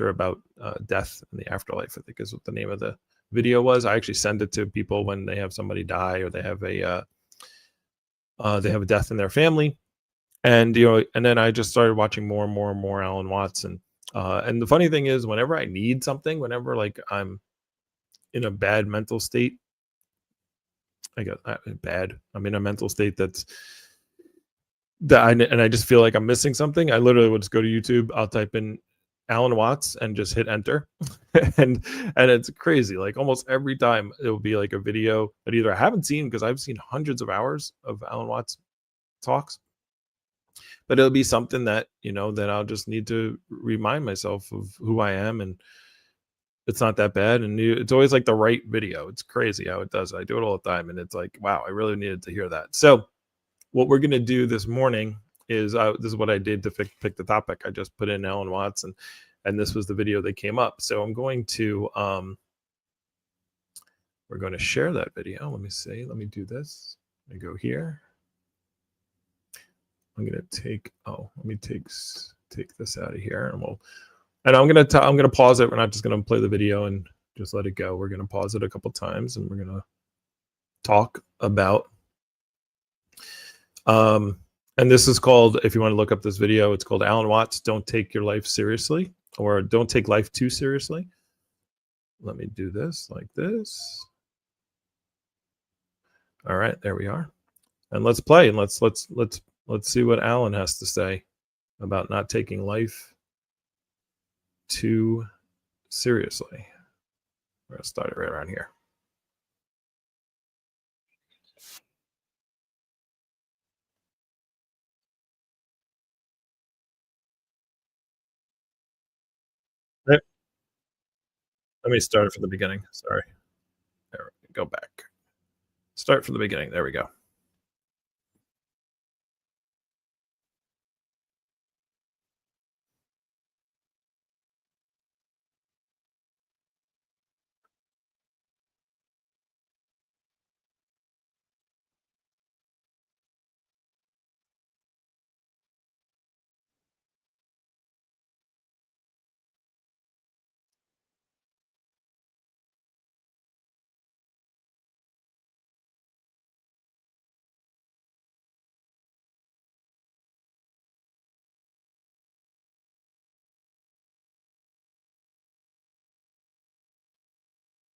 Speaker 1: about death and the afterlife, I think is what the name of the video was. I actually send it to people when they have somebody die, or they have a death in their family. And and then I just started watching more and more and more Alan Watts. And the funny thing is, whenever I need something, whenever like I'm in a bad mental state. I got bad. I'm in a mental state and I just feel like I'm missing something. I literally would just go to YouTube. I'll type in Alan Watts and just hit enter, and it's crazy. Like almost every time, it will be like a video that either I haven't seen because I've seen hundreds of hours of Alan Watts talks, but it'll be something that that I'll just need to remind myself of who I am, and it's not that bad. And it's always like the right video. It's crazy how it does. I do it all the time, and it's like, wow, I really needed to hear that. So what we're going to do this morning is this is what I did to pick the topic. I just put in Alan Watts, and this was the video that came up. So I'm going to we're going to share that video. Let me see. Let me do this. I go here. I'm going to take let me take this out of here, and I'm going to pause it. We're not just going to play the video and just let it go. We're going to pause it a couple times, and we're going to talk about and this is called, if you want to look up this video, it's called Alan Watts, Don't Take Your Life Seriously, or Don't Take Life Too Seriously. Let me do this like this. All right, there we are. And let's play, and let's see what Alan has to say about not taking life too seriously. We're going to start it right around here. Let me start it from the beginning. Sorry. There, go back. Start from the beginning. There we go.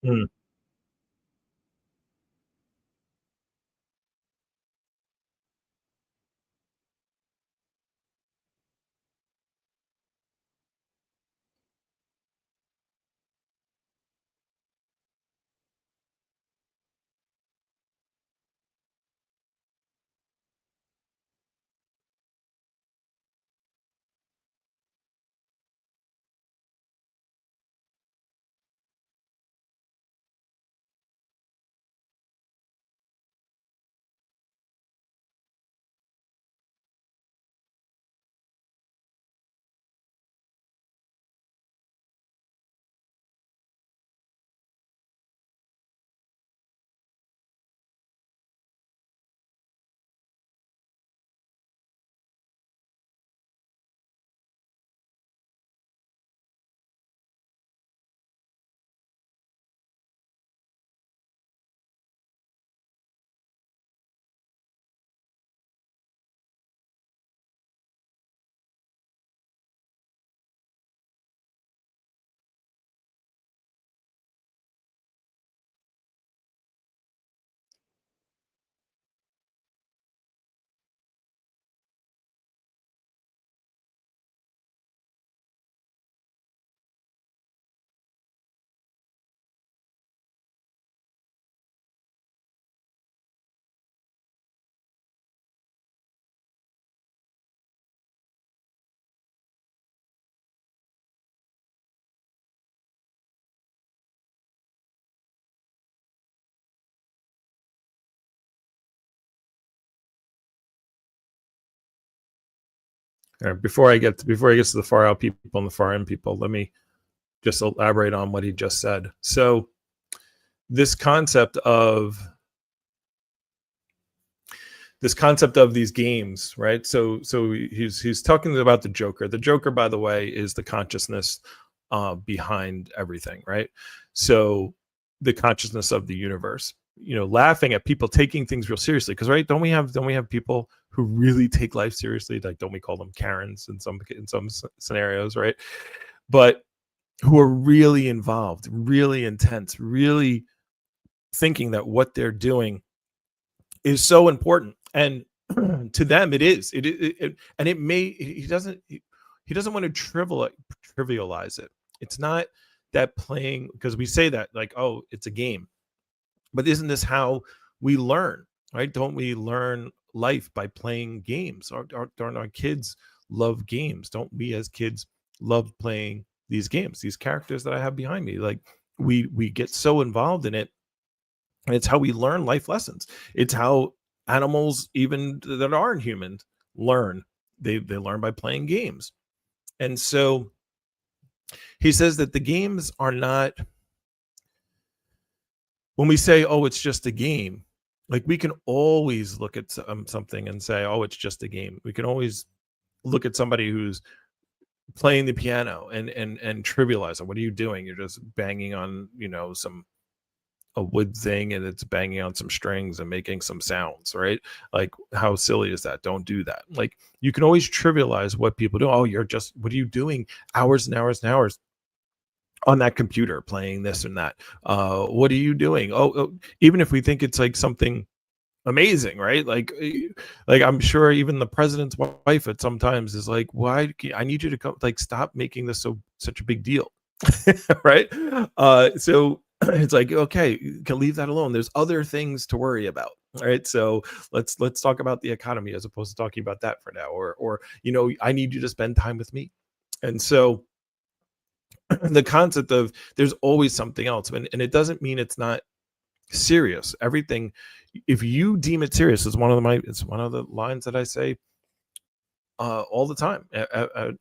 Speaker 1: Mm. All right, before I get to the far out people and the far in people, let me just elaborate on what he just said. So this concept of these games, right? So he's talking about the Joker. The Joker, by the way, is the consciousness behind everything, right? So the consciousness of the universe. Laughing at people taking things real seriously, because right, don't we have people who really take life seriously? Like, don't we call them Karens in some scenarios, right? But who are really involved, really intense, really thinking that what they're doing is so important. And to them, it is. And it may he doesn't want to trivialize it. It's not that playing, because we say that like, oh, it's a game, but isn't this how we learn, right? Don't we learn life by playing games? Don't our kids love games? Don't we as kids love playing these games? These characters that I have behind me, like we get so involved in it, and it's how we learn life lessons. It's how animals, even that aren't human, learn. They learn by playing games. And so he says that the games are not, when we say, "Oh, it's just a game," like, we can always look at something and say, "Oh, it's just a game." We can always look at somebody who's playing the piano and trivialize it. "What are you doing? You're just banging on, some a wood thing, and it's banging on some strings and making some sounds," right? Like, how silly is that? Don't do that. Like, you can always trivialize what people do. "Oh, what are you doing hours and hours and hours on that computer playing this and that? What are you doing?" Even if we think it's like something amazing, right? Like I'm sure even the president's wife at sometimes is like, I need you to come, like, stop making this such a big deal." Right? So it's like, okay, you can leave that alone. There's other things to worry about. All right. So let's talk about the economy as opposed to talking about that for now. Or I need you to spend time with me. And so the concept of there's always something else. And it doesn't mean it's not serious. Everything, if you deem it serious, is it's one of the lines that I say all the time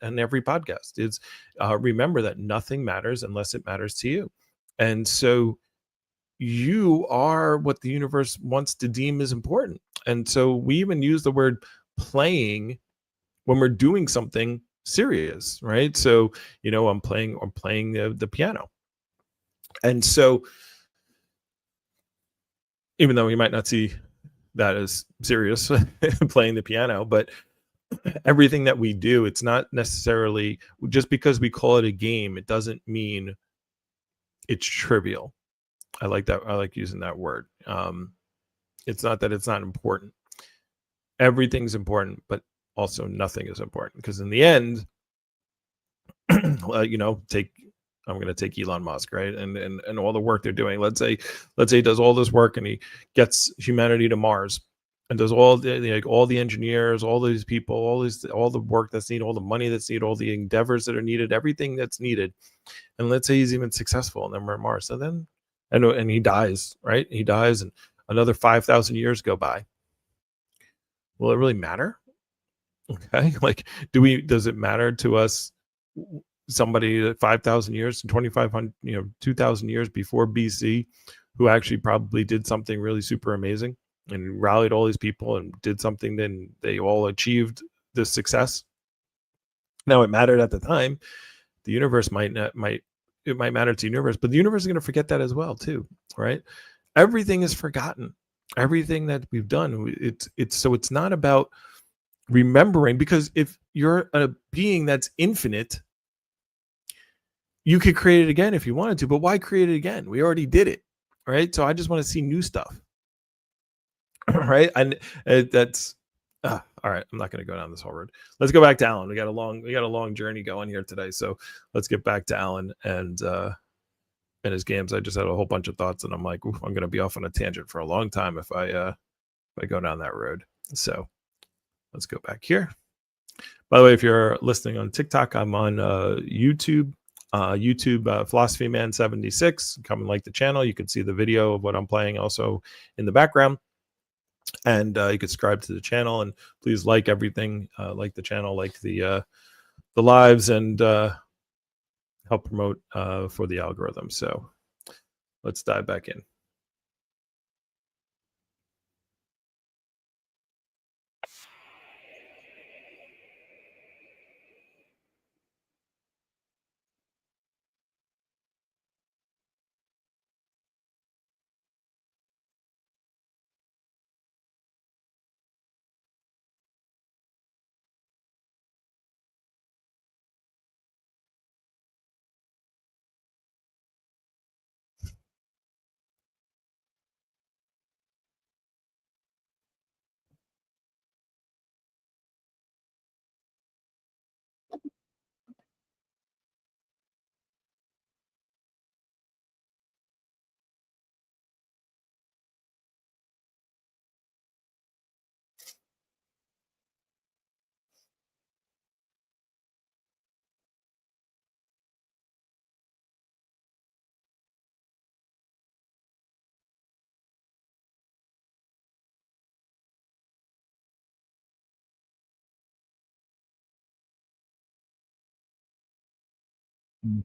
Speaker 1: and every podcast is, remember that nothing matters unless it matters to you. And so you are what the universe wants to deem as important. And so we even use the word playing when we're doing something serious, right? So I'm playing the piano. And so even though you might not see that as serious, playing the piano, but everything that we do, it's not necessarily, just because we call it a game, it doesn't mean it's trivial. I like that. I like using that word. It's not that it's not important. Everything's important, but also nothing is important, because in the end, take I'm going to take Elon Musk, right? And all the work they're doing. Let's say he does all this work and he gets humanity to Mars and does all the engineers, all these people, all the work that's needed, all the money that's needed, all the endeavors that are needed, everything that's needed. And let's say he's even successful, and then we're at Mars. So then, and he dies, right? He dies, and another 5,000 years go by. Will it really matter? Okay, like, does it matter to us, somebody at 5,000 years, 2,500, 2,000 years before BC, who actually probably did something really super amazing and rallied all these people and did something, then they all achieved this success? Now, it mattered at the time. The universe it might matter to the universe, but the universe is going to forget that as well too, right? Everything is forgotten. Everything that we've done, it's not about remembering, because if you're a being that's infinite, you could create it again if you wanted to, but why create it again? We already did it, right? So I just want to see new stuff, right? And that's all right. I'm not going to go down this whole road. Let's go back to Alan. We got a long journey going here today, so let's get back to Alan and his games. I just had a whole bunch of thoughts, and I'm like, I'm going to be off on a tangent for a long time if I go down that road. So let's go back here. By the way, if you're listening on TikTok, I'm on YouTube. Philosophy Man 76. Come and like the channel. You can see the video of what I'm playing also in the background, and you can subscribe to the channel, and please like everything. Like the channel, like the lives, and help promote for the algorithm. So let's dive back in. Mm.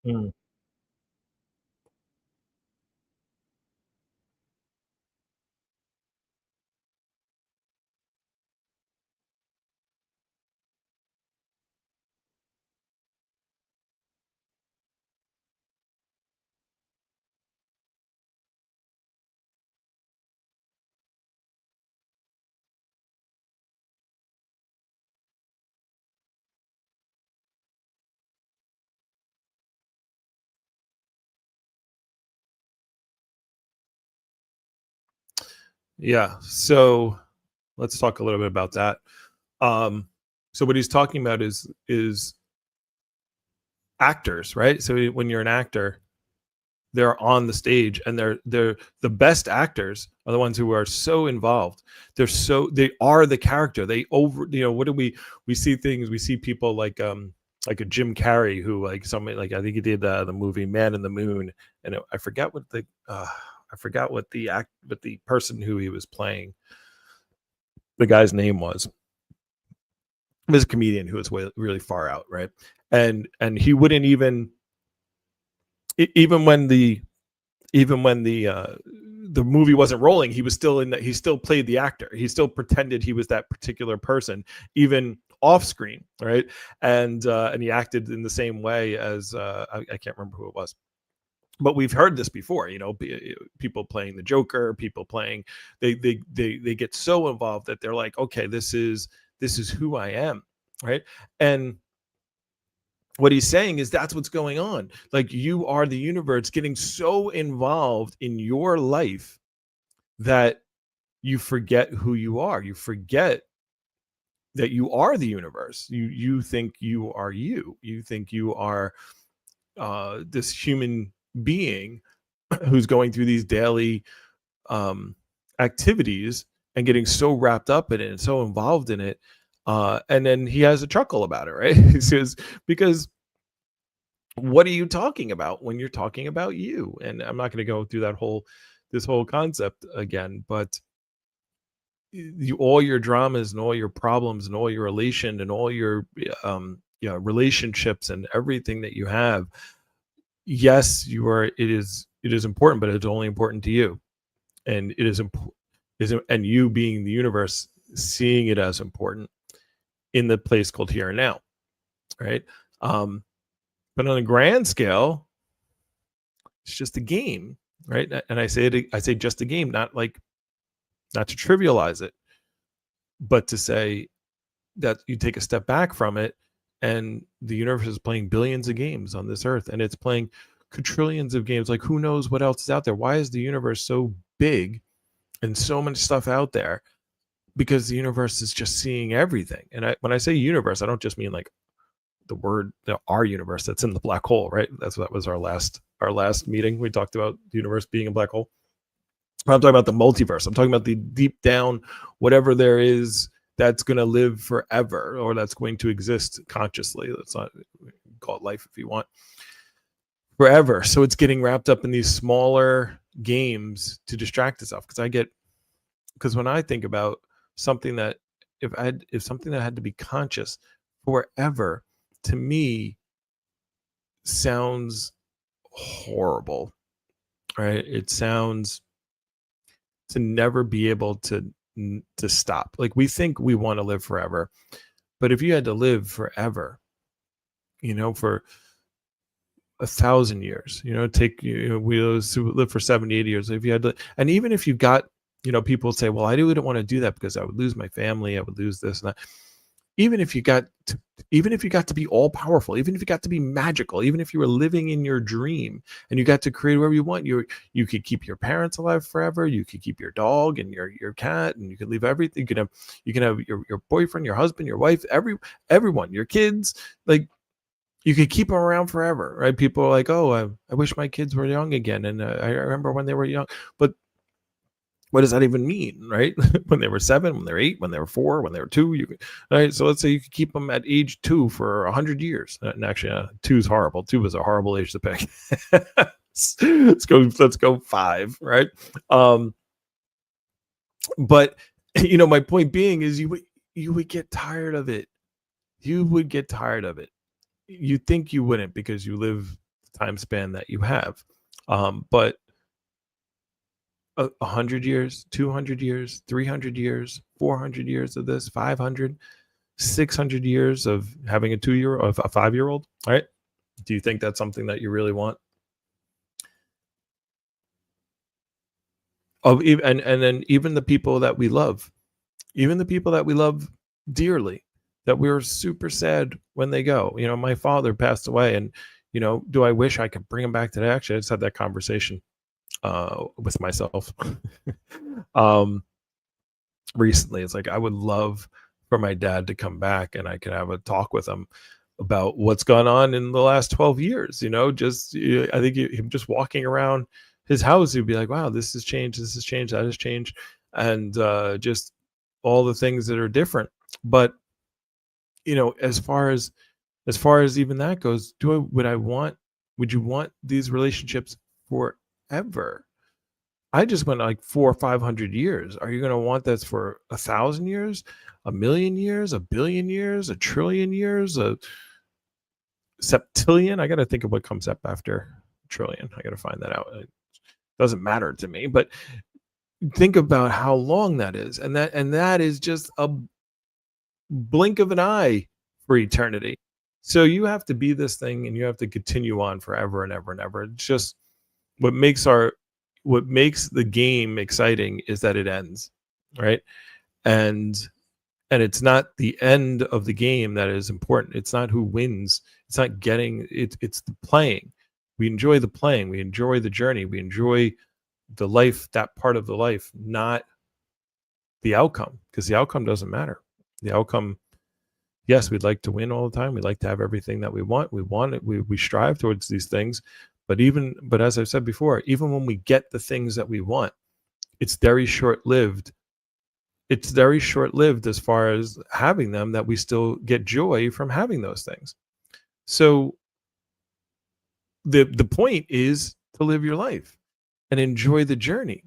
Speaker 1: Mm. Yeah. So let's talk a little bit about that. Um, so what he's talking about is actors, right? So when you're an actor, they're on the stage, and they're the best actors are the ones who are so involved. They are the character. They over what do we see things, we see people like a Jim Carrey, who like somebody like I think he did the movie Man in the Moon, and I forget what the I forgot what the act but the person who he was playing, the guy's name was. He was a comedian who was really far out, right? And he wouldn't even even when the movie wasn't rolling, he was still in he still played the actor. He still pretended he was that particular person, even off screen, right? And he acted in the same way as I can't remember who it was, but we've heard this before. People playing the Joker, people playing they get so involved that they're like, okay, this is who I am, right? And what he's saying is that's what's going on. Like, you are the universe getting so involved in your life that you forget who you are. You forget that you are the universe. You think you are you. You think you are this human being who's going through these daily um, activities and getting so wrapped up in it and so involved in it. And then he has a chuckle about it, right? He says, because what are you talking about when you're talking about you? And I'm not going to go through this whole concept again, but all your dramas and all your problems and all your relation and all your relationships and everything that you have, yes, it is important, but it's only important to you. And it is important, and you being the universe, seeing it as important in the place called here and now, right? um but on a grand scale, it's just a game, right? And I say just a game, not to trivialize it, but to say that you take a step back from it, and the universe is playing billions of games on this earth, and it's playing quadrillions of games. Like, who knows what else is out there? Why is the universe so big and so much stuff out there? Because the universe is just seeing everything. And when I say universe, I don't just mean like the word, our universe that's in the black hole, right? That was our last meeting. We talked about the universe being a black hole. I'm talking about the multiverse. I'm talking about the deep down, whatever there is that's going to live forever, or that's going to exist consciously. Let's not call it life if you want, forever. So it's getting wrapped up in these smaller games to distract itself. Because when I think about something that, if something that had to be conscious forever, to me sounds horrible, right? It sounds to never be able to stop. Like, we think we want to live forever, but if you had to live forever, for 1,000 years, take we live for 70, 80 years. If you had to, and even if you got People say, well, I wouldn't want to do that because I would lose my family, I would lose this and that. Even if you got to, even if you got to be all powerful, even if you got to be magical, even if you were living in your dream and you got to create whatever you want, you could keep your parents alive forever. You could keep your dog and your cat, and you could leave everything. You can have your boyfriend, your husband, your wife, everyone, your kids. Like, you could keep them around forever, right? People are like, oh, I wish my kids were young again, and I remember when they were young. But what does that even mean, right? When they were 7, when they were 8, when they were 4, when they were 2, right? So let's say you could keep them at age 2 for 100 years. And actually, 2 is horrible. 2 is a horrible age to pick. Let's go 5, right? Um, but my point being is you would get tired of it. You would get tired of it. You think you wouldn't because you live the time span that you have. But 100 years, 200 years, 300 years, 400 years of this, 500, 600 years of having of a 5-year-old, right? Do you think that's something that you really want? And then even the people that we love, even the people that we love dearly, that we're super sad when they go. My father passed away, and do I wish I could bring him back today? Actually, I just had that conversation with myself um recently. It's like, I would love for my dad to come back and I could have a talk with him about what's gone on in the last 12 years. I think him just walking around his house, he'd be like, wow, this has changed, that has changed, and just all the things that are different. But as far as even that goes, would you want these relationships forever? I just went like 400 or 500 years. Are you going to want that for 1,000 years, 1,000,000 years, 1,000,000,000 years, 1,000,000,000,000 years, a septillion? I got to think of what comes up after trillion. I got to find that out. It doesn't matter to me, but think about how long that is, and that is just a blink of an eye for eternity. So you have to be this thing, and you have to continue on forever and ever and ever. It's just what makes our what makes the game exciting is that it ends, right? And and it's not the end of the game that is important. It's not who wins. It's not getting it. It's the playing. We enjoy the playing. We enjoy the journey. We enjoy the life, that part of the life, not the outcome, because the outcome doesn't matter. The outcome, yes, we'd like to win all the time. We'd like to have everything that we want. We want it. We strive towards these things. But as I've said before, even when we get the things that we want, it's very short lived. It's very short lived as far as having them, that we still get joy from having those things. So the point is to live your life and enjoy the journey,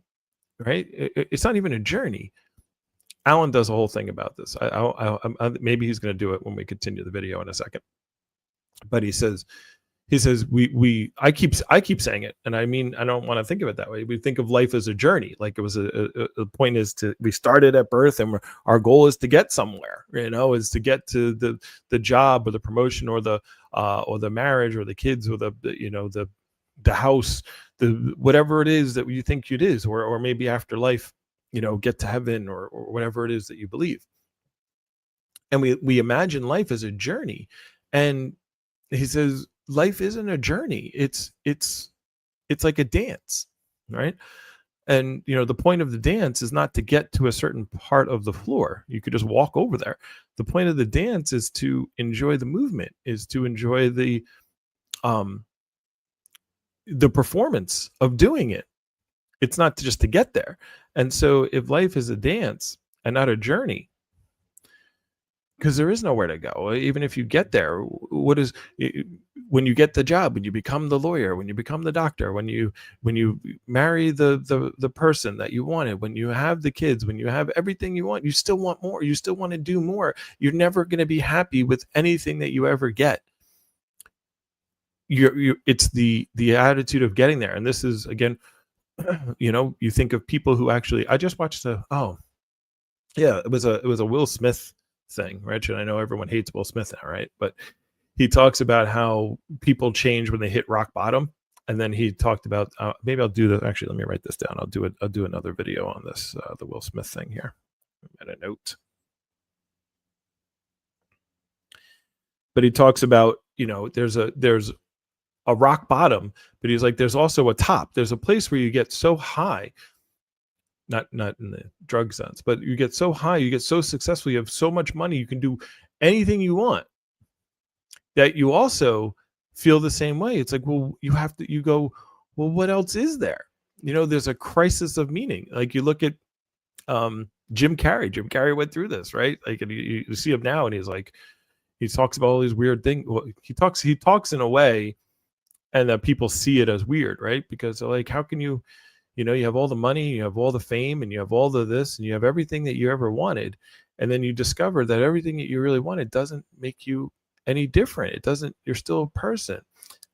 Speaker 1: right? It's not even a journey. Alan does a whole thing about this. Maybe he's going to do it when we continue the video in a second. But he says I keep saying it, and I mean, I don't want to think of it that way. We think of life as a journey. Like, it was a point is we started at birth, and our goal is to get somewhere, is to get to the job or the promotion or the marriage or the kids or the house, the whatever it is that you think it is, or maybe after life, get to heaven, or whatever it is that you believe. And we imagine life as a journey. And he says life isn't a journey. It's like a dance, right? And the point of the dance is not to get to a certain part of the floor. You could just walk over there. The point of the dance is to enjoy the movement, is to enjoy um the performance of doing it. It's not just to get there. And so if life is a dance and not a journey, because there is nowhere to go. Even if you get there, when you get the job, when you become the lawyer, when you become the doctor, when you marry the person that you wanted, when you have the kids, when you have everything you want, you still want more. You still want to do more. You're never going to be happy with anything that you ever get. It's the attitude of getting there. And this is, again, you think of people who actually. I just watched it was a Will Smith thing, right? And I know everyone hates Will Smith now, right? But he talks about how people change when they hit rock bottom. And then he talked about maybe I'll do the actually let me write this down. I'll do it. I'll do another video on this the Will Smith thing here. At a note, but he talks about there's a rock bottom, but he's like there's also a top. There's a place where you get so high, not in the drug sense, but you get so high, you get so successful, you have so much money, you can do anything you want that you also feel the same way. It's like, well, you go, well, what else is there? There's a crisis of meaning. Like you look at Jim Carrey. Jim Carrey went through this, right? Like, and you see him now, and he's like, he talks about all these weird things. Well, he talks in a way, and that people see it as weird, right? Because they're like, how can you have all the money, you have all the fame, and you have all the this, and you have everything that you ever wanted, and then you discover that everything that you really wanted doesn't make you any different. It doesn't. You're still a person.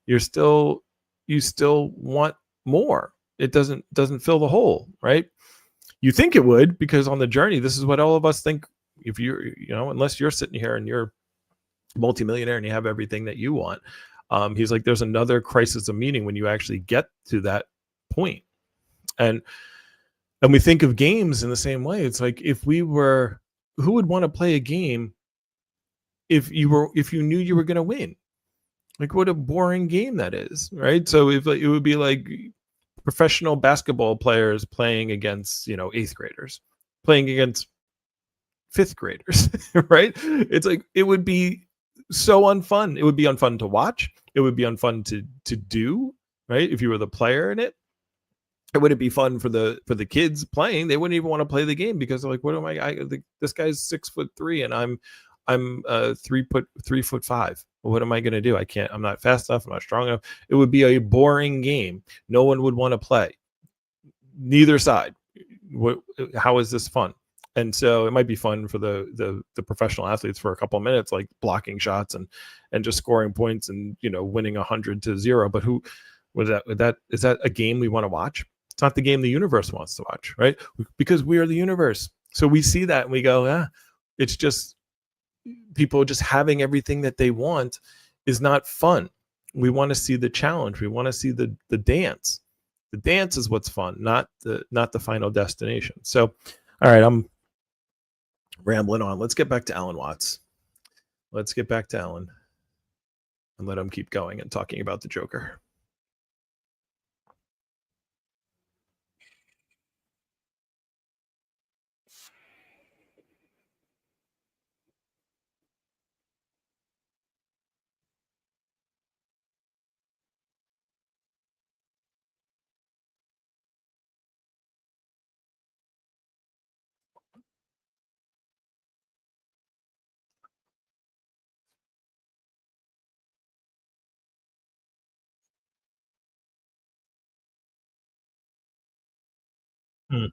Speaker 1: You still want more. It doesn't fill the hole, right? You think it would, because on the journey, this is what all of us think. If unless you're sitting here and you're multimillionaire and you have everything that you want, he's like, there's another crisis of meaning when you actually get to that point. And and we think of games in the same way. It's like, who would want to play a game if you knew you were going to win? Like, what a boring game that is, right? So if it would be like professional basketball players playing against eighth graders, playing against fifth graders, right? It's like, it would be so unfun. It would be unfun to watch. It would be unfun to do, right? If you were the player in it, it wouldn't be fun for the kids playing. They wouldn't even want to play the game because they're like, what am this guy's 6'3" and I'm 3'5". What am I going to do? I'm not fast enough. I'm not strong enough. It would be a boring game. No one would want to play. Neither side. How is this fun? And so it might be fun for the professional athletes for a couple of minutes, like blocking shots and just scoring points and winning 100-0. But who would that is that a game we want to watch? It's not the game the universe wants to watch, right? Because we are the universe. So we see that and we go, it's just people just having everything that they want is not fun. We want to see the challenge. We want to see the dance. The dance is what's fun, not the final destination. So, all right, I'm rambling on. Let's get back to Alan Watts. Let's get back to Alan and let him keep going and talking about the Joker. Mm,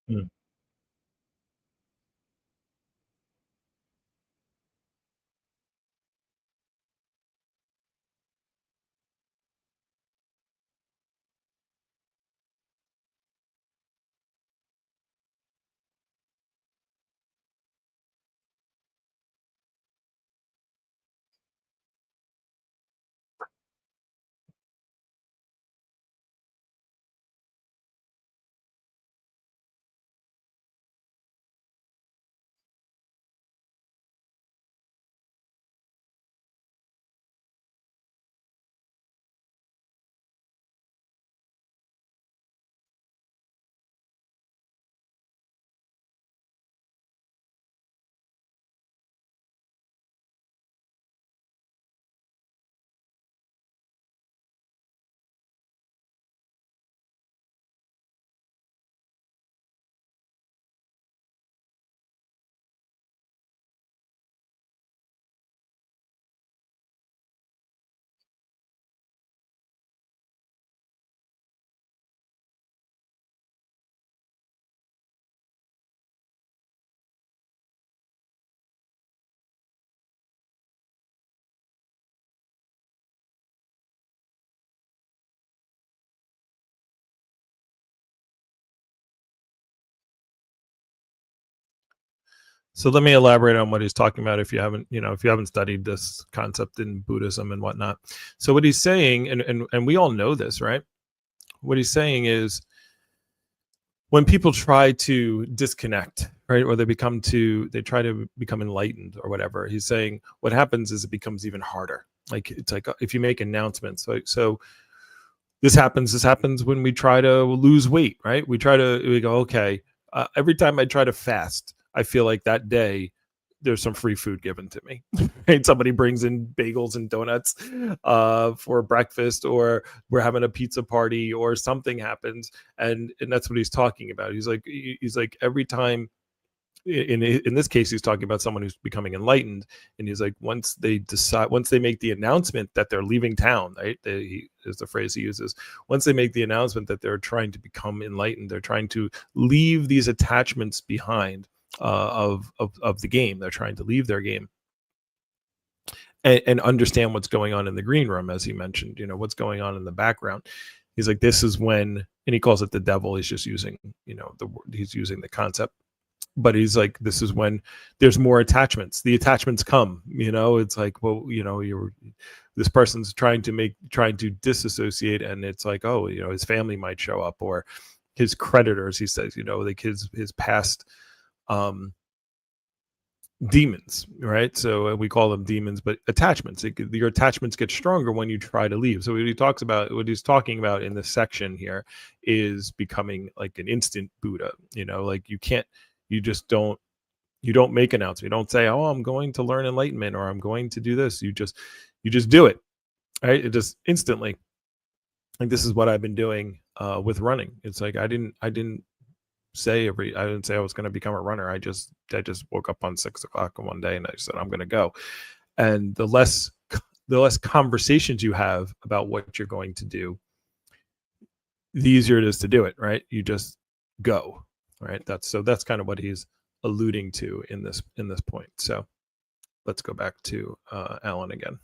Speaker 1: mm, So let me elaborate on what he's talking about if you haven't, if you haven't studied this concept in Buddhism and whatnot. So what he's saying, and we all know this, right? What he's saying is when people try to disconnect, right, or they try to become enlightened or whatever, he's saying what happens is it becomes even harder. Like it's like if you make announcements, so this happens when we try to lose weight, right? We go, okay, every time I try to fast, I feel like that day there's some free food given to me. Right? Somebody brings in bagels and donuts for breakfast, or we're having a pizza party, or something happens, and that's what he's talking about. He's like every time in this case he's talking about someone who's becoming enlightened, and he's like once they make the announcement that they're leaving town, right, is the phrase he uses. Once they make the announcement that they're trying to become enlightened, they're trying to leave these attachments behind, of the game. They're trying to leave their game and understand what's going on in the green room, as he mentioned, what's going on in the background. He's like, this is when, and he calls it the devil. He's just using, he's using the concept, but he's like, this is when there's more attachments. The attachments come, it's like, well, you're this person's trying to disassociate, and it's like, oh, his family might show up, or his creditors. He says, like his past um demons, right? So we call them demons, but attachments. Your attachments get stronger when you try to leave. So what he's talking about in this section here is becoming like an instant Buddha. Like you just don't make announcements. You don't say, "Oh, I'm going to learn enlightenment," or "I'm going to do this." You just do it, right? It just instantly. Like this is what I've been doing with running. It's like I didn't say I was going to become a runner. I just woke up on 6 o'clock one day and I said I'm going to go. And the less conversations you have about what you're going to do, the easier it is to do it. Right? You just go. Right? That's kind of what he's alluding to in this point. So let's go back to Alan again.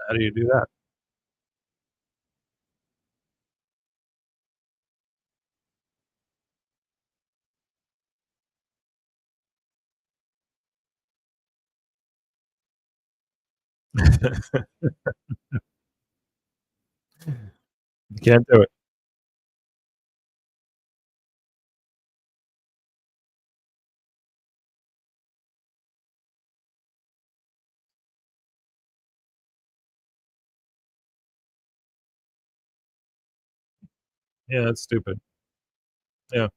Speaker 1: How do you do that? You can't do it. Yeah, that's stupid. Yeah.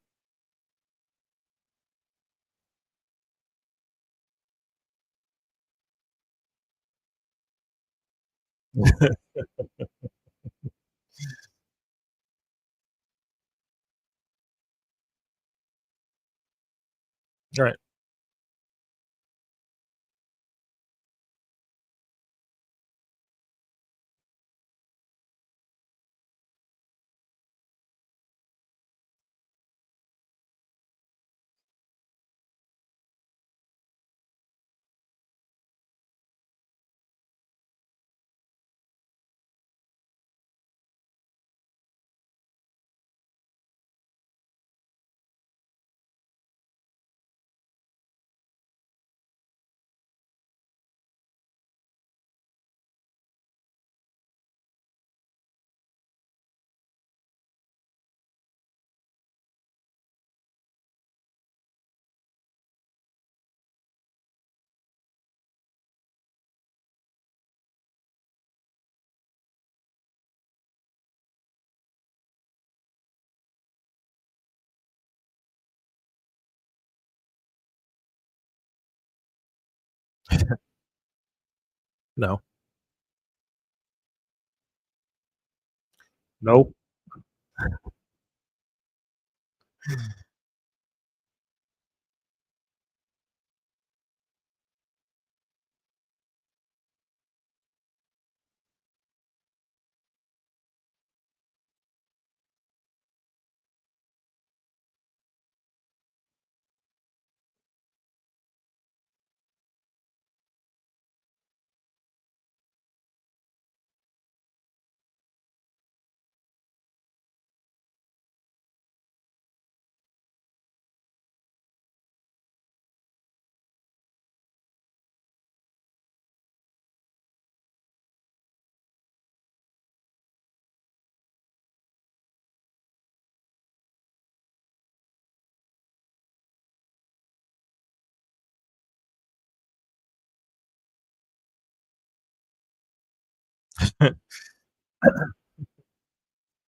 Speaker 1: Right. No. Nope.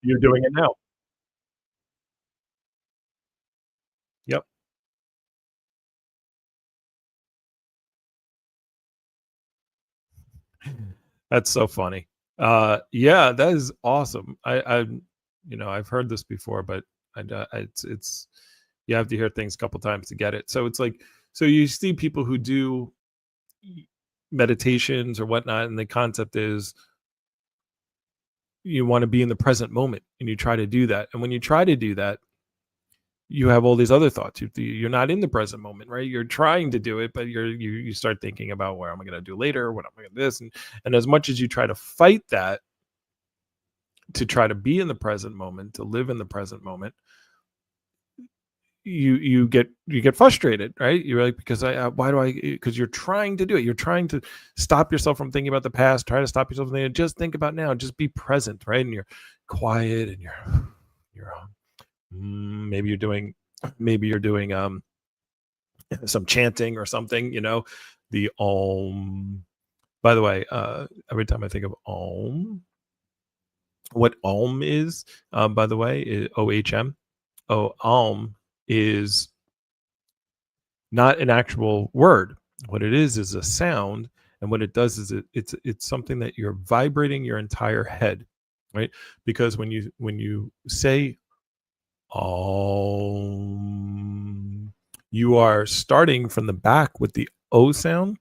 Speaker 1: You're doing it now. Yep. That's so funny. Yeah, that is awesome. I've heard this before, but it's you have to hear things a couple times to get it. So it's like, so you see people who do meditations or whatnot, and the concept is you want to be in the present moment, and you try to do that. And when you try to do that, you have all these other thoughts. You're not in the present moment, right? You're trying to do it, but you start thinking about what am I going to do later, what am I going to do this, and as much as you try to fight that to try to be in the present moment, to live in the present moment, you get frustrated, right? You're like, because I why do I? Because you're trying to do it. You're trying to stop yourself from thinking about the past. Try to stop yourself from thinking. Just think about now. Just be present, right? And you're quiet, and you're maybe you're doing some chanting or something. The om. By the way, every time I think of om, what om is, by the way, is OHM. Oh, Om is not an actual word. What it is a sound, and what it does is it's something that you're vibrating your entire head, right? Because when you say Om, you are starting from the back with the O sound,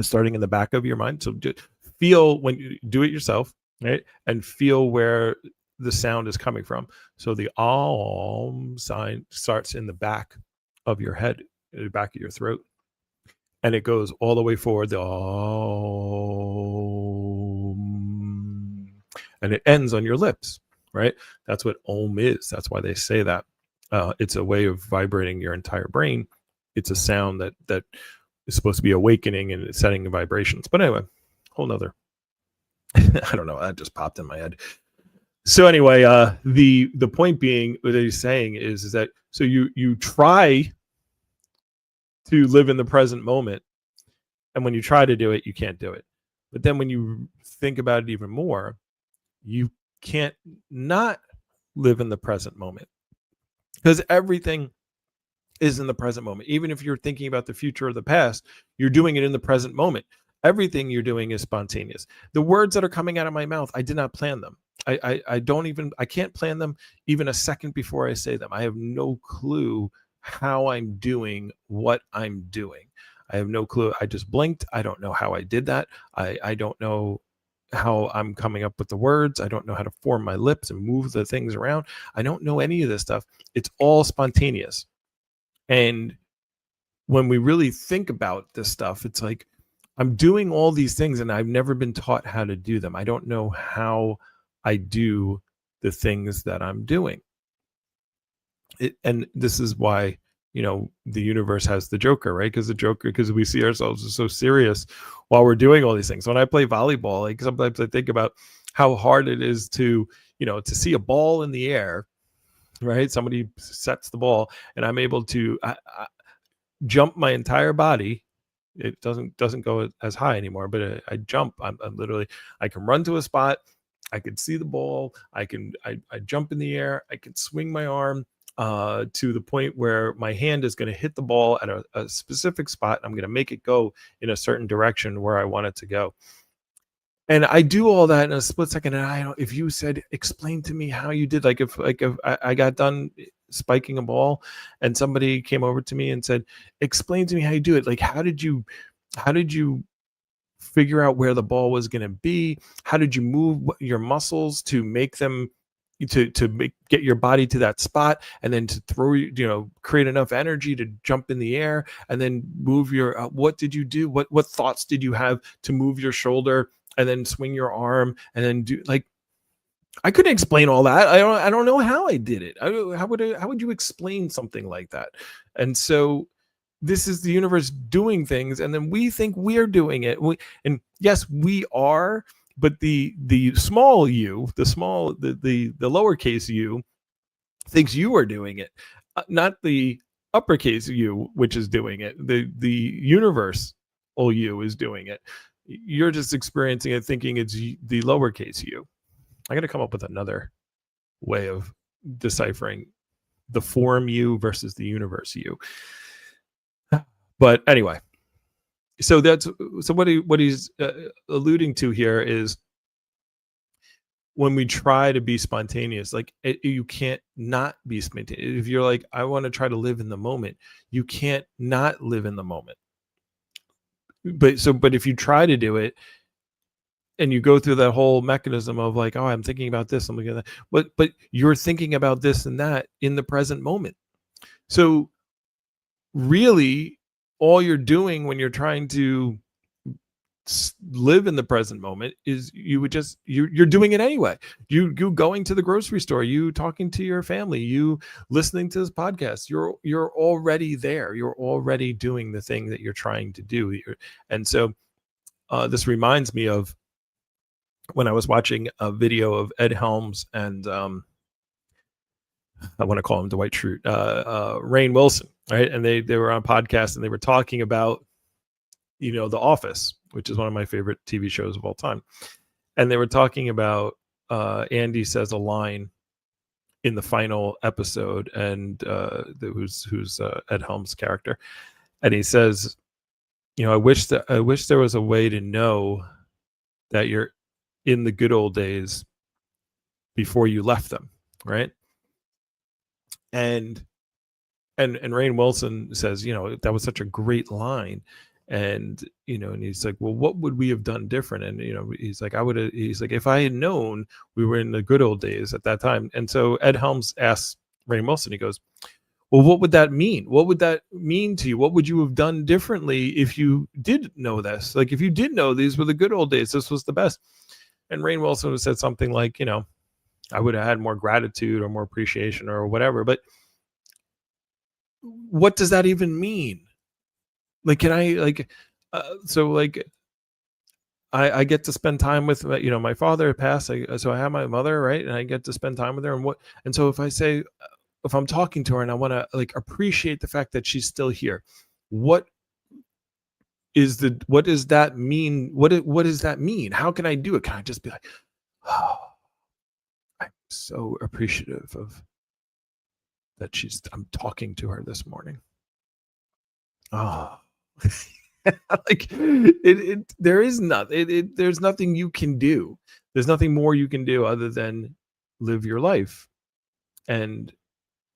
Speaker 1: starting in the back of your mind. So just feel when you do it yourself, right? And feel where the sound is coming from. So the om sign starts in the back of your head, in the back of your throat, and it goes all the way forward. The om, and it ends on your lips, right? That's what om is. That's why they say that. It's a way of vibrating your entire brain. It's a sound that is supposed to be awakening and setting vibrations. But anyway, whole nother. I don't know. That just popped in my head. So anyway, the point being, what he's saying is that so you try to live in the present moment, and when you try to do it, you can't do it. But then when you think about it even more, you can't not live in the present moment, because everything is in the present moment. Even if you're thinking about the future or the past, you're doing it in the present moment. Everything you're doing is spontaneous. The words that are coming out of my mouth, I did not plan them. I don't even, I can't plan them even a second before I say them. I have no clue how I'm doing what I'm doing. I have no clue. I just blinked. I don't know how I did that. I don't know how I'm coming up with the words. I don't know how to form my lips and move the things around. I don't know any of this stuff. It's all spontaneous. And when we really think about this stuff, it's like I'm doing all these things and I've never been taught how to do them. I don't know how I do the things that I'm doing. And this is why, the universe has the Joker, right? Because we see ourselves as so serious while we're doing all these things. When I play volleyball, like sometimes I think about how hard it is to see a ball in the air, right? Somebody sets the ball, and I'm able to jump my entire body. It doesn't go as high anymore, but I jump. I'm literally, I can run to a spot. I can see the ball. I jump in the air. I can swing my arm to the point where my hand is going to hit the ball at a specific spot. I'm going to make it go in a certain direction where I want it to go. And I do all that in a split second, and I don't if you said, "Explain to me how you did," if I got done spiking a ball and somebody came over to me and said, "Explain to me how you do it." Like, how did you figure out where the ball was gonna be? How did you move your muscles to make them get your body to that spot, and then to throw create enough energy to jump in the air, and then move your what did you do? What thoughts did you have to move your shoulder and then swing your arm and then do like I couldn't explain all that. I don't know how I did it. How would you explain something like that? And so this is the universe doing things, and then we think we're doing it. And yes, we are, but the small you, the lowercase you thinks you are doing it, not the uppercase you, which is doing it. The universe you is doing it. You're just experiencing it, thinking it's the lowercase you. I got to come up with another way of deciphering the form you versus the universe you. But anyway, so that's so what he's alluding to here is when we try to be spontaneous, like you can't not be spontaneous. If you're like, I want to try to live in the moment, you can't not live in the moment. But if you try to do it and you go through that whole mechanism of like, oh, I'm thinking about this, I'm looking at that, but you're thinking about this and that in the present moment. So really, all you're doing when you're trying to live in the present moment is you would just you're doing it anyway. You going to the grocery store, you talking to your family, you listening to this podcast, you're already there, you're already doing the thing that you're trying to do. And so this reminds me of when I was watching a video of Ed Helms and I want to call him Dwight Schrute, Rainn Wilson, right? And they were on a podcast and they were talking about The Office, which is one of my favorite TV shows of all time. And they were talking about Andy says a line in the final episode, and who's Ed Helms' character, and he says, I wish there was a way to know that you're in the good old days before you left them, right? And and Rainn Wilson says, that was such a great line. And he's like, well, what would we have done different? And he's like, he's like, if I had known we were in the good old days at that time. And so Ed Helms asks Rainn Wilson, he goes, well, what would that mean? What would that mean to you? What would you have done differently if you did know this? Like, if you did know these were the good old days, this was the best. And Rainn Wilson said something like, I would have had more gratitude or more appreciation or whatever. But what does that even mean? Like, can I like, so like, I get to spend time with, my father passed, so I have my mother, right? And I get to spend time with her. And so if I'm talking to her and I want to like appreciate the fact that she's still here, what what does that mean? What does that mean? How can I do it? Can I just be like, oh, I'm so appreciative of that I'm talking to her this morning. Oh, like there is nothing. There's nothing you can do. There's nothing more you can do other than live your life and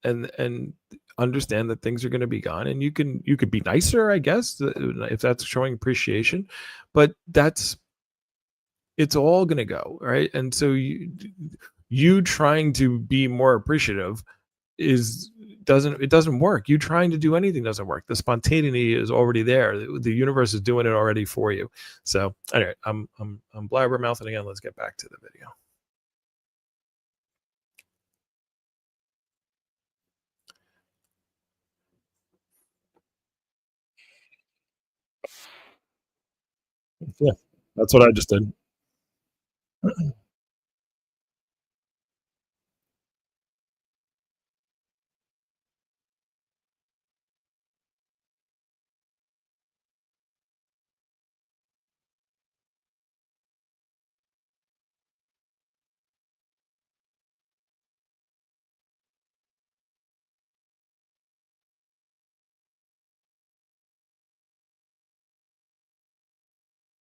Speaker 1: and understand that things are going to be gone, and you could be nicer, I guess, if that's showing appreciation, but it's all going to go right. And so you trying to be more appreciative is doesn't work. You trying to do anything doesn't work. The spontaneity is already there. The universe is doing it already for you. So anyway, I'm blabbermouthing again. Let's get back to the video. Yeah, that's what I just did.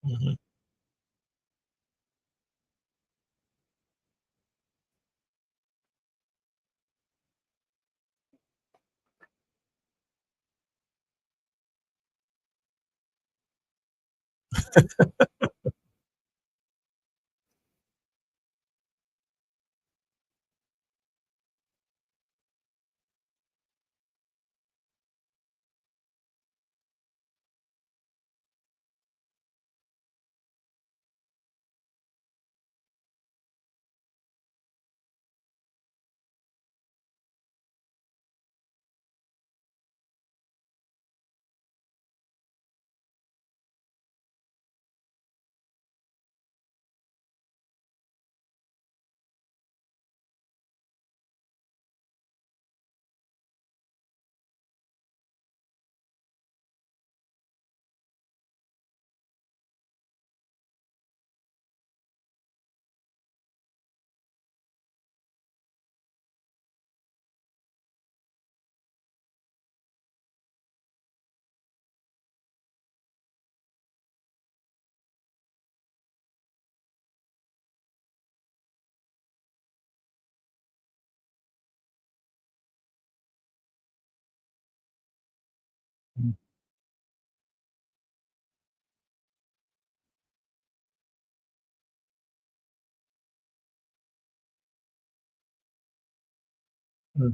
Speaker 1: Mhm. Mm, mm,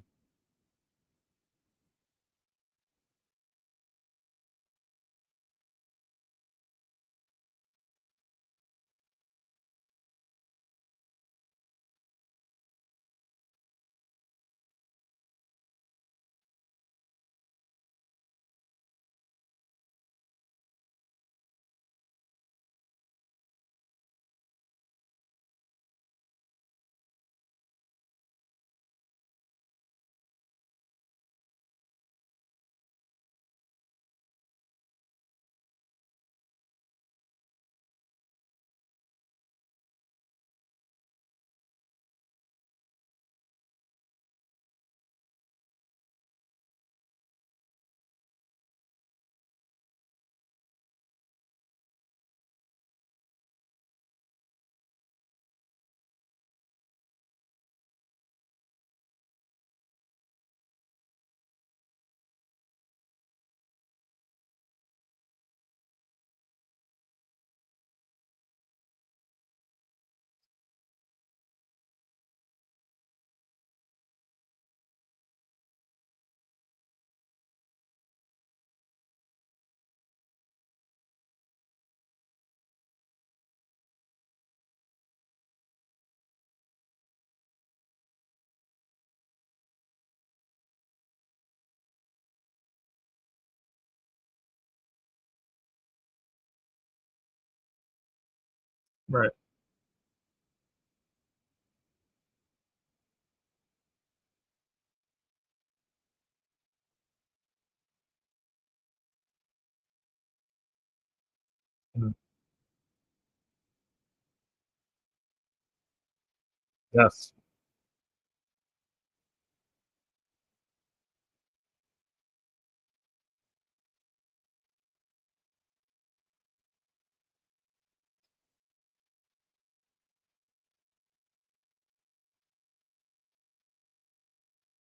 Speaker 1: right. Mm, yes.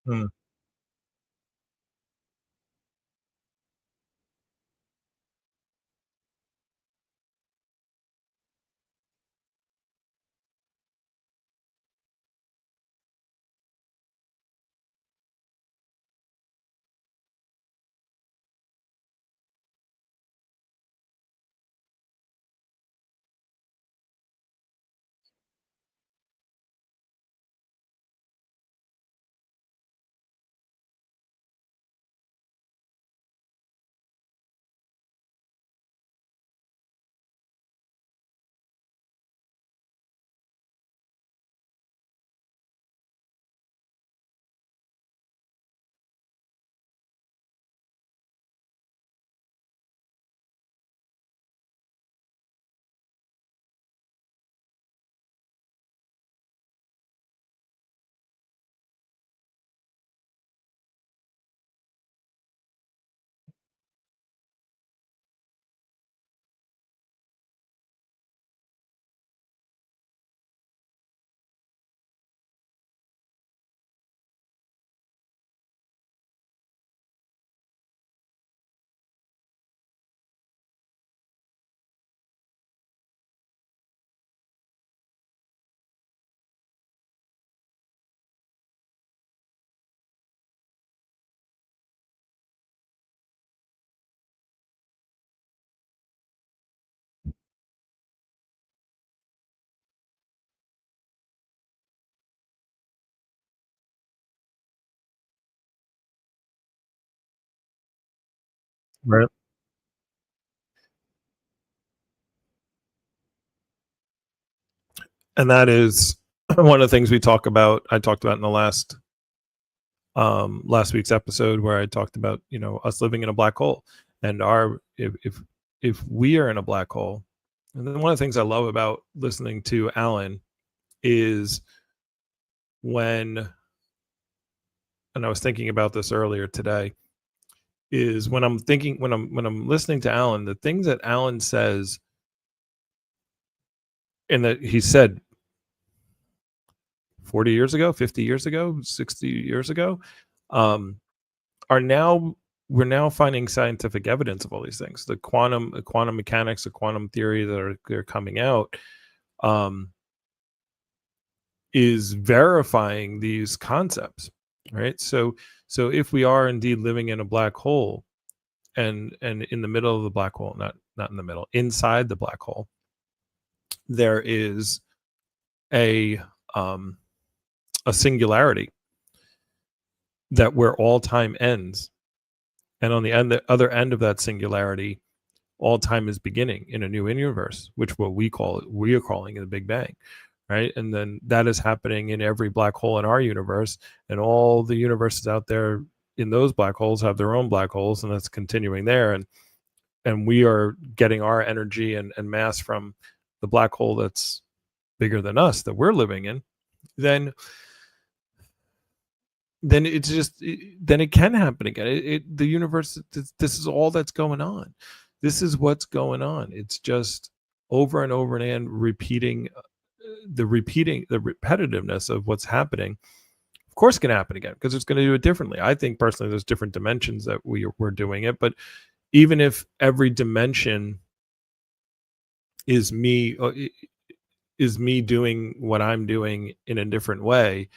Speaker 1: Mm, Right. And that is one of the things I talked about in the last week's episode, where I talked about, us living in a black hole, and our if we are in a black hole. And then one of the things I love about listening to Alan is when, and I was thinking about this earlier today, is when I'm listening to Alan, the things that Alan says, and that he said 40 years ago, 50 years ago, 60 years ago, um, are now we're now finding scientific evidence of all these things. The quantum mechanics, the quantum theory that are coming out, um, is verifying these concepts, right? So if we are indeed living in a black hole, and in the middle of the black hole, not in the middle, inside the black hole, there is a um, a singularity, that where all time ends, and on the other end of that singularity, all time is beginning in a new universe, which we are calling the Big Bang, right? And then that is happening in every black hole in our universe, and all the universes out there in those black holes have their own black holes, and that's continuing there. And we are getting our energy and mass from the black hole that's bigger than us, that we're living in. Then then it's just then it can happen again. The universe, this is all that's going on. This is what's going on. It's just over and over and repeating, the repetitiveness of what's happening. Of course it can happen again, because it's going to do it differently. I think personally there's different dimensions that we're doing it, but even if every dimension is me, doing what I'm doing in a different way,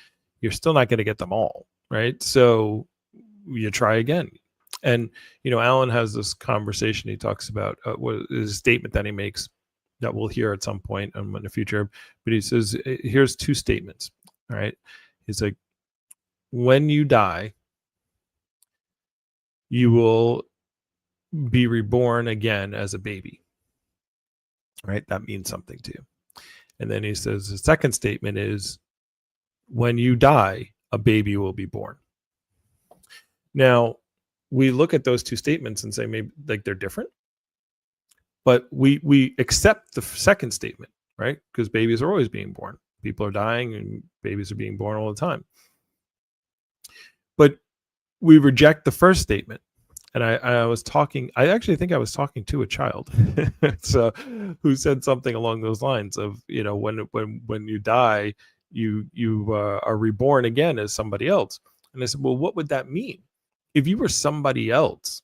Speaker 1: you're still not going to get them all, right? So you try again. And Alan has this conversation. He talks about, what is a statement that he makes that we'll hear at some point in the future. But he says, here's two statements. All right. He's like, when you die, you will be reborn again as a baby. Right? That means something to you. And then he says the second statement is, when you die, a baby will be born. Now, we look at those two statements and say maybe like they're different, but we accept the second statement, right? Because babies are always being born. People are dying and babies are being born all the time. But we reject the first statement. And I actually think I was talking to a child so, who said something along those lines of, when you die, you are reborn again as somebody else. And I said, well, what would that mean? If you were somebody else,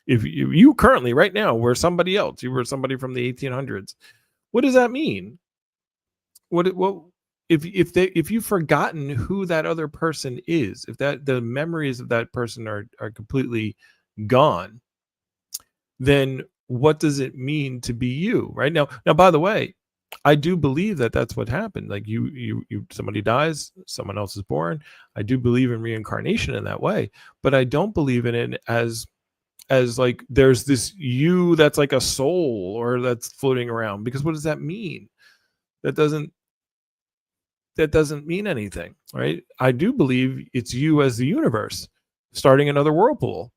Speaker 1: if you currently right now were somebody else, you were somebody from the 1800s, what does that mean? What if you've forgotten who that other person is, if that the memories of that person are completely gone, then what does it mean to be you right now? Now, by the way, I do believe that that's what happened. Like somebody dies, someone else is born. I do believe in reincarnation in that way, but I don't believe in it as like there's this you that's like a soul or that's floating around, because what does that mean? That doesn't mean anything, right? I do believe it's you as the universe starting another whirlpool.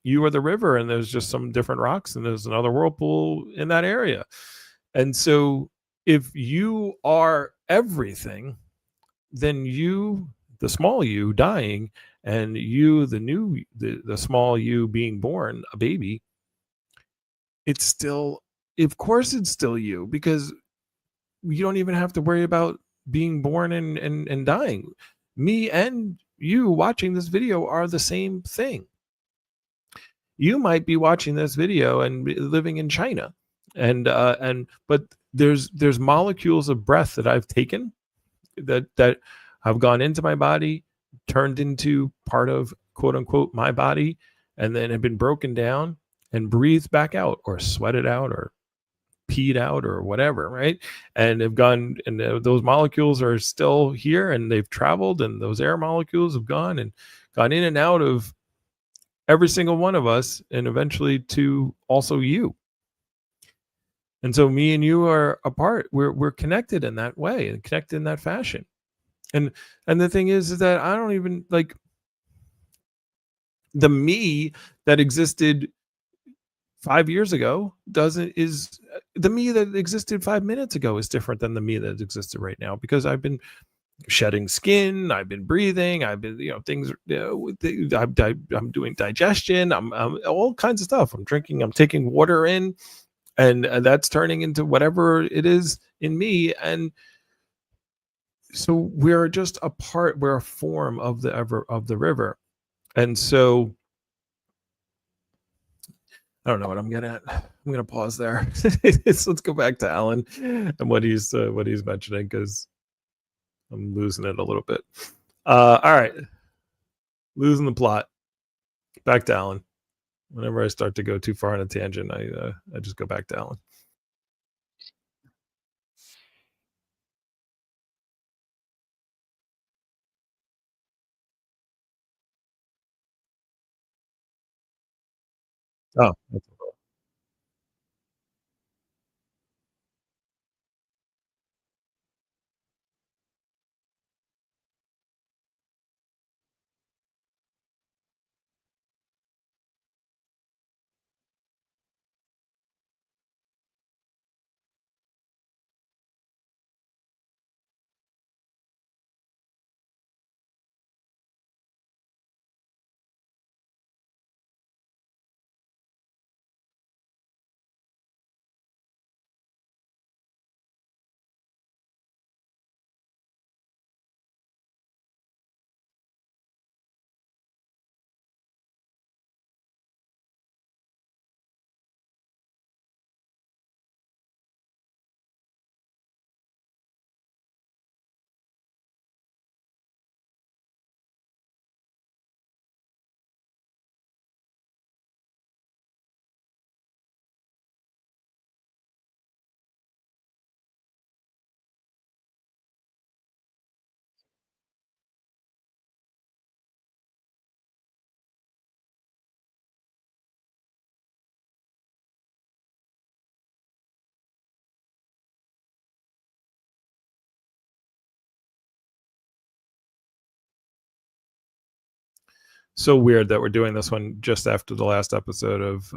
Speaker 1: You are the river, and there's just some different rocks, and there's another whirlpool in that area. And so, if you are everything, then you, the small you, dying, and you, the small you, being born, a baby, it's still, of course, it's still you, because you don't even have to worry about being born and dying. Me and you watching this video are the same thing. You might be watching this video and living in China, but there's molecules of breath that I've taken, that have gone into my body, turned into part of quote unquote my body, and then have been broken down and breathed back out, or sweated out, or peed out, or whatever, right? And have gone, and those molecules are still here, and they've traveled, and those air molecules have gone in and out of every single one of us, and eventually to also you. And so me and you are apart. We're connected in that way and connected in that fashion. And and the thing is that I don't even like the me that existed 5 years ago doesn't is the me that existed 5 minutes ago is different than the me that existed right now because I've been shedding skin, I've been breathing, I've been, things, I'm doing digestion, I'm all kinds of stuff. I'm drinking, I'm taking water in, and that's turning into whatever it is in me. And so we're just a part, we're a form of the river. And so I don't know what I'm getting at. I'm gonna pause there. Let's go back to Alan and what he's mentioning because I'm losing it a little bit. All right, losing the plot. Back to Alan. Whenever I start to go too far on a tangent, I just go back to Alan. Oh, so weird that we're doing this one just after the last episode of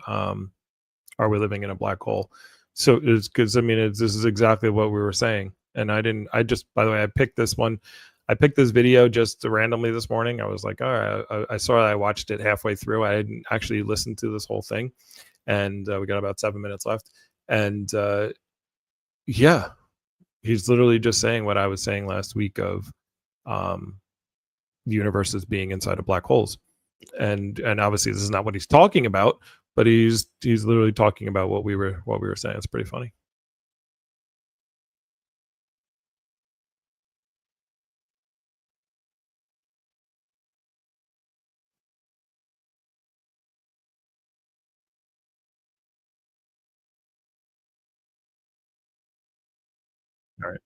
Speaker 1: "Are We Living in a Black Hole?" So it's because I mean this is exactly what we were saying, and I didn't. I just by the way I picked this one. I picked this video just randomly this morning. I was like, all right, I saw it. I watched it halfway through. I didn't actually listen to this whole thing, and we got about 7 minutes left. And yeah, he's literally just saying what I was saying last week of um, universes being inside of black holes, and obviously this is not what he's talking about, but he's literally talking about what we were saying. It's pretty funny. All right.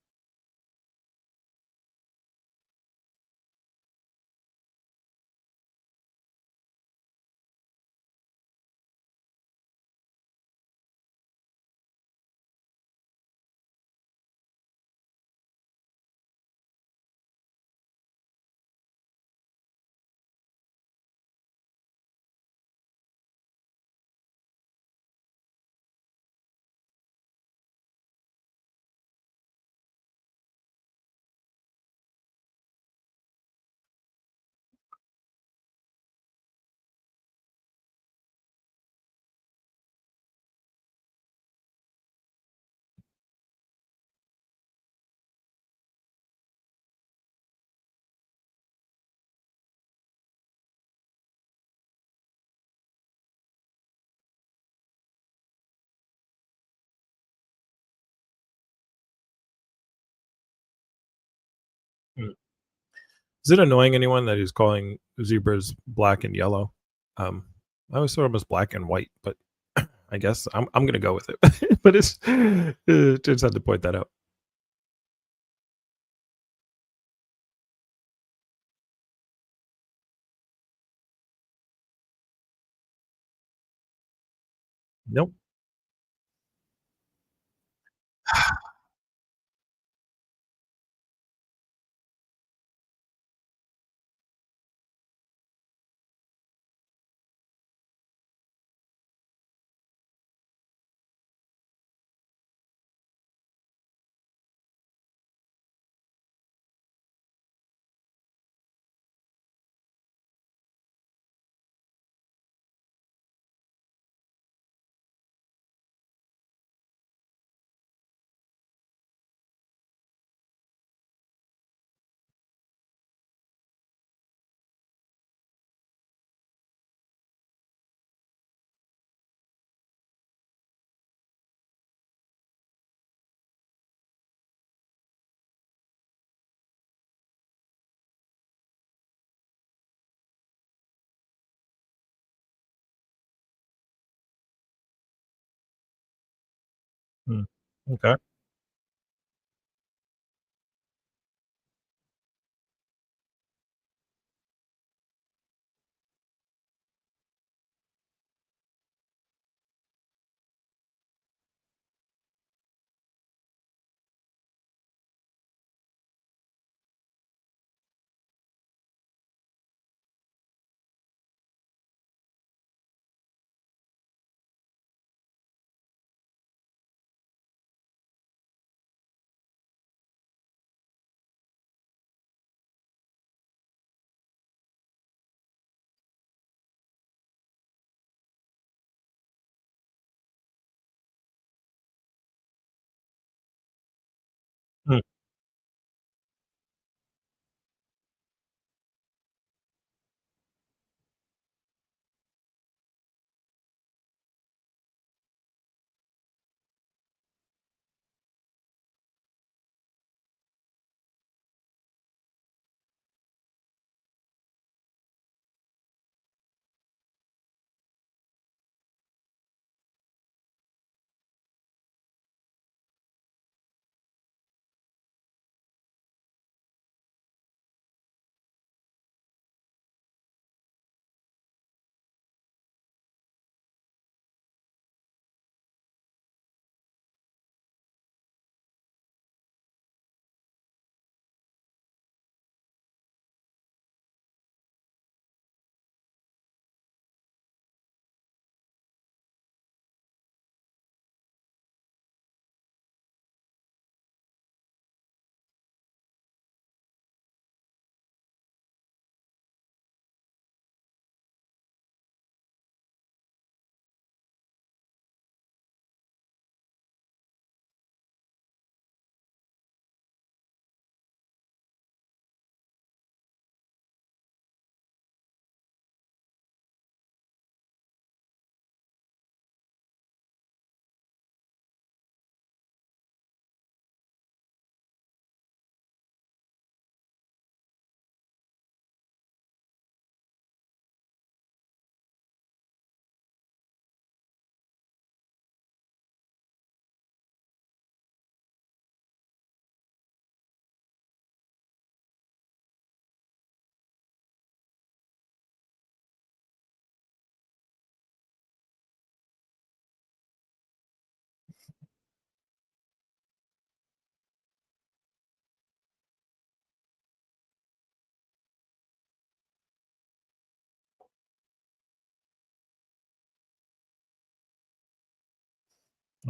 Speaker 1: Mm. Is it annoying anyone that he's calling zebras black and yellow? Um, I always thought them as black and white, but I guess I'm gonna go with it. But it's just had to point that out. Nope. Mm. Okay. Mm.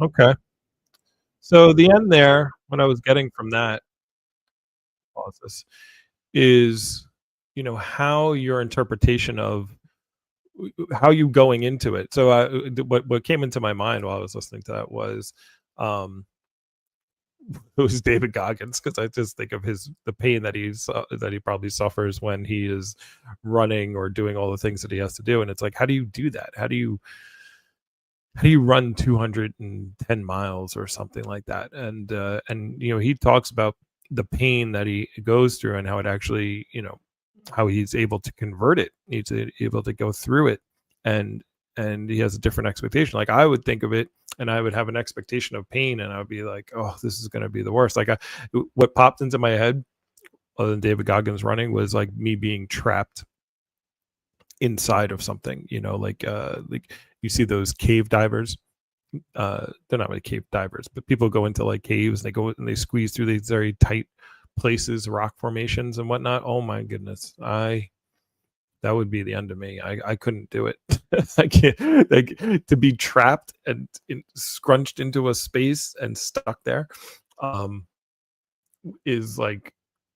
Speaker 1: Okay. So the end there, what I was getting from that analysis is, how your interpretation of how you going into it. So, what came into my mind while I was listening to that was, um, it was David Goggins because I just think of the pain that he probably suffers when he is running or doing all the things that he has to do, and it's like, how do you do that? How do you run 210 miles or something like that? And he talks about the pain that he goes through and how it actually, how he's able to convert it. Able to go through it, and he has a different expectation. Like I would think of it, and I would have an expectation of pain, and I would be like, "Oh, this is going to be the worst." What popped into my head, other than David Goggins running, was like me being trapped inside of something. Like you see those cave divers. they're not really cave divers, but people go into like caves and they go and they squeeze through these very tight places, rock formations and whatnot. Oh my goodness, that would be the end of me. I couldn't do it. I can't, like, to be trapped and scrunched into a space and stuck there, um, is like,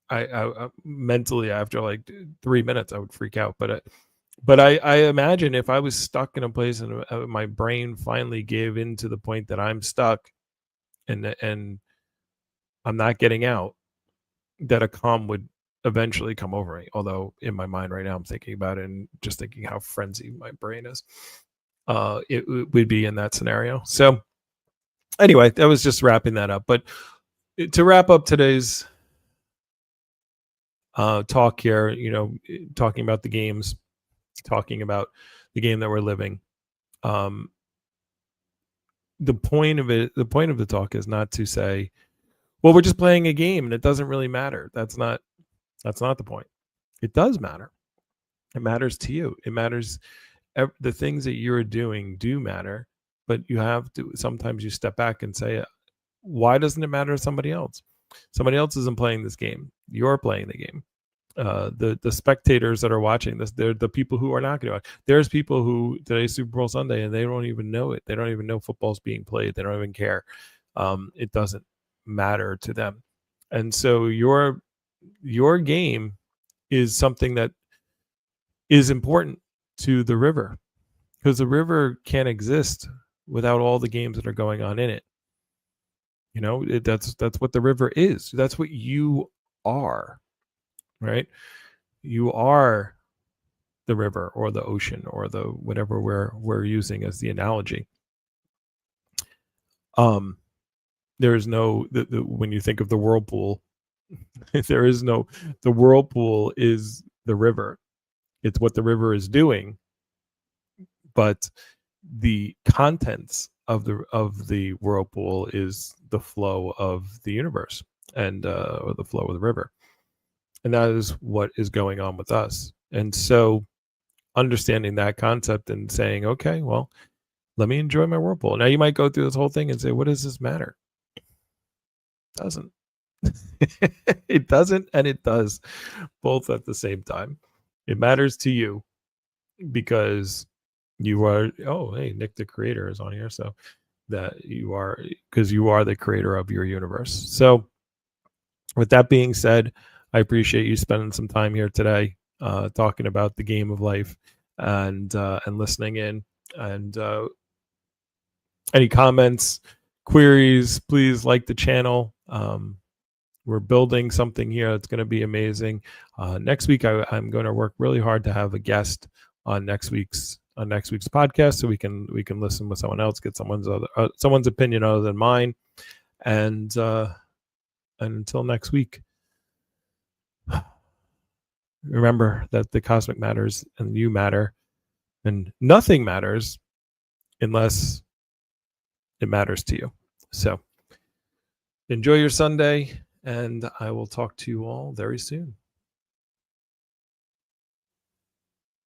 Speaker 1: I mentally after like 3 minutes I would freak out. But I imagine if I was stuck in a place and my brain finally gave in to the point that I'm stuck and I'm not getting out, that a calm would eventually come over me. Although in my mind right now, I'm thinking about it and just thinking how frenzied my brain is. Would be in that scenario. So anyway, that was just wrapping that up. But to wrap up today's talk here, talking about the games, talking about the game that we're living. Um, the point of the talk is not to say, well, we're just playing a game and it doesn't really matter. That's not the point. It does matter. It matters to you. It matters. The things that you're doing do matter, but you have to sometimes you step back and say, why doesn't it matter to somebody else? Somebody else isn't playing this game. You're playing the game. The spectators that are watching this, they're the people who are not going to watch. There's people who today's Super Bowl Sunday and they don't even know it. They don't even know football's being played. They don't even care. It doesn't matter to them. And so your game is something that is important to the river, because the river can't exist without all the games that are going on in it. That's what the river is. That's what you are, right? You are the river or the ocean or the whatever we're using as the analogy. There is no when you think of the whirlpool, there is no, the whirlpool is the river. It's what the river is doing, but the contents of the whirlpool is the flow of the universe and or the flow of the river, and that is what is going on with us. And so understanding that concept and saying, okay, well, let me enjoy my whirlpool. Now you might go through this whole thing and say, what does this matter? It doesn't. It doesn't, and it does, both at the same time. It matters to you because you are, oh hey, Nick the creator is on here, so that you are, because you are the creator of your universe. So with that being said, I appreciate you spending some time here today, talking about the game of life and listening in. And any comments, queries, please like the channel. We're building something here that's going to be amazing. Next week, I'm going to work really hard to have a guest on next week's podcast, so we can listen with someone else, get someone's opinion other than mine, and until next week, remember that the cosmic matters and you matter, and nothing matters unless it matters to you. So enjoy your Sunday, and I will talk to you all very soon.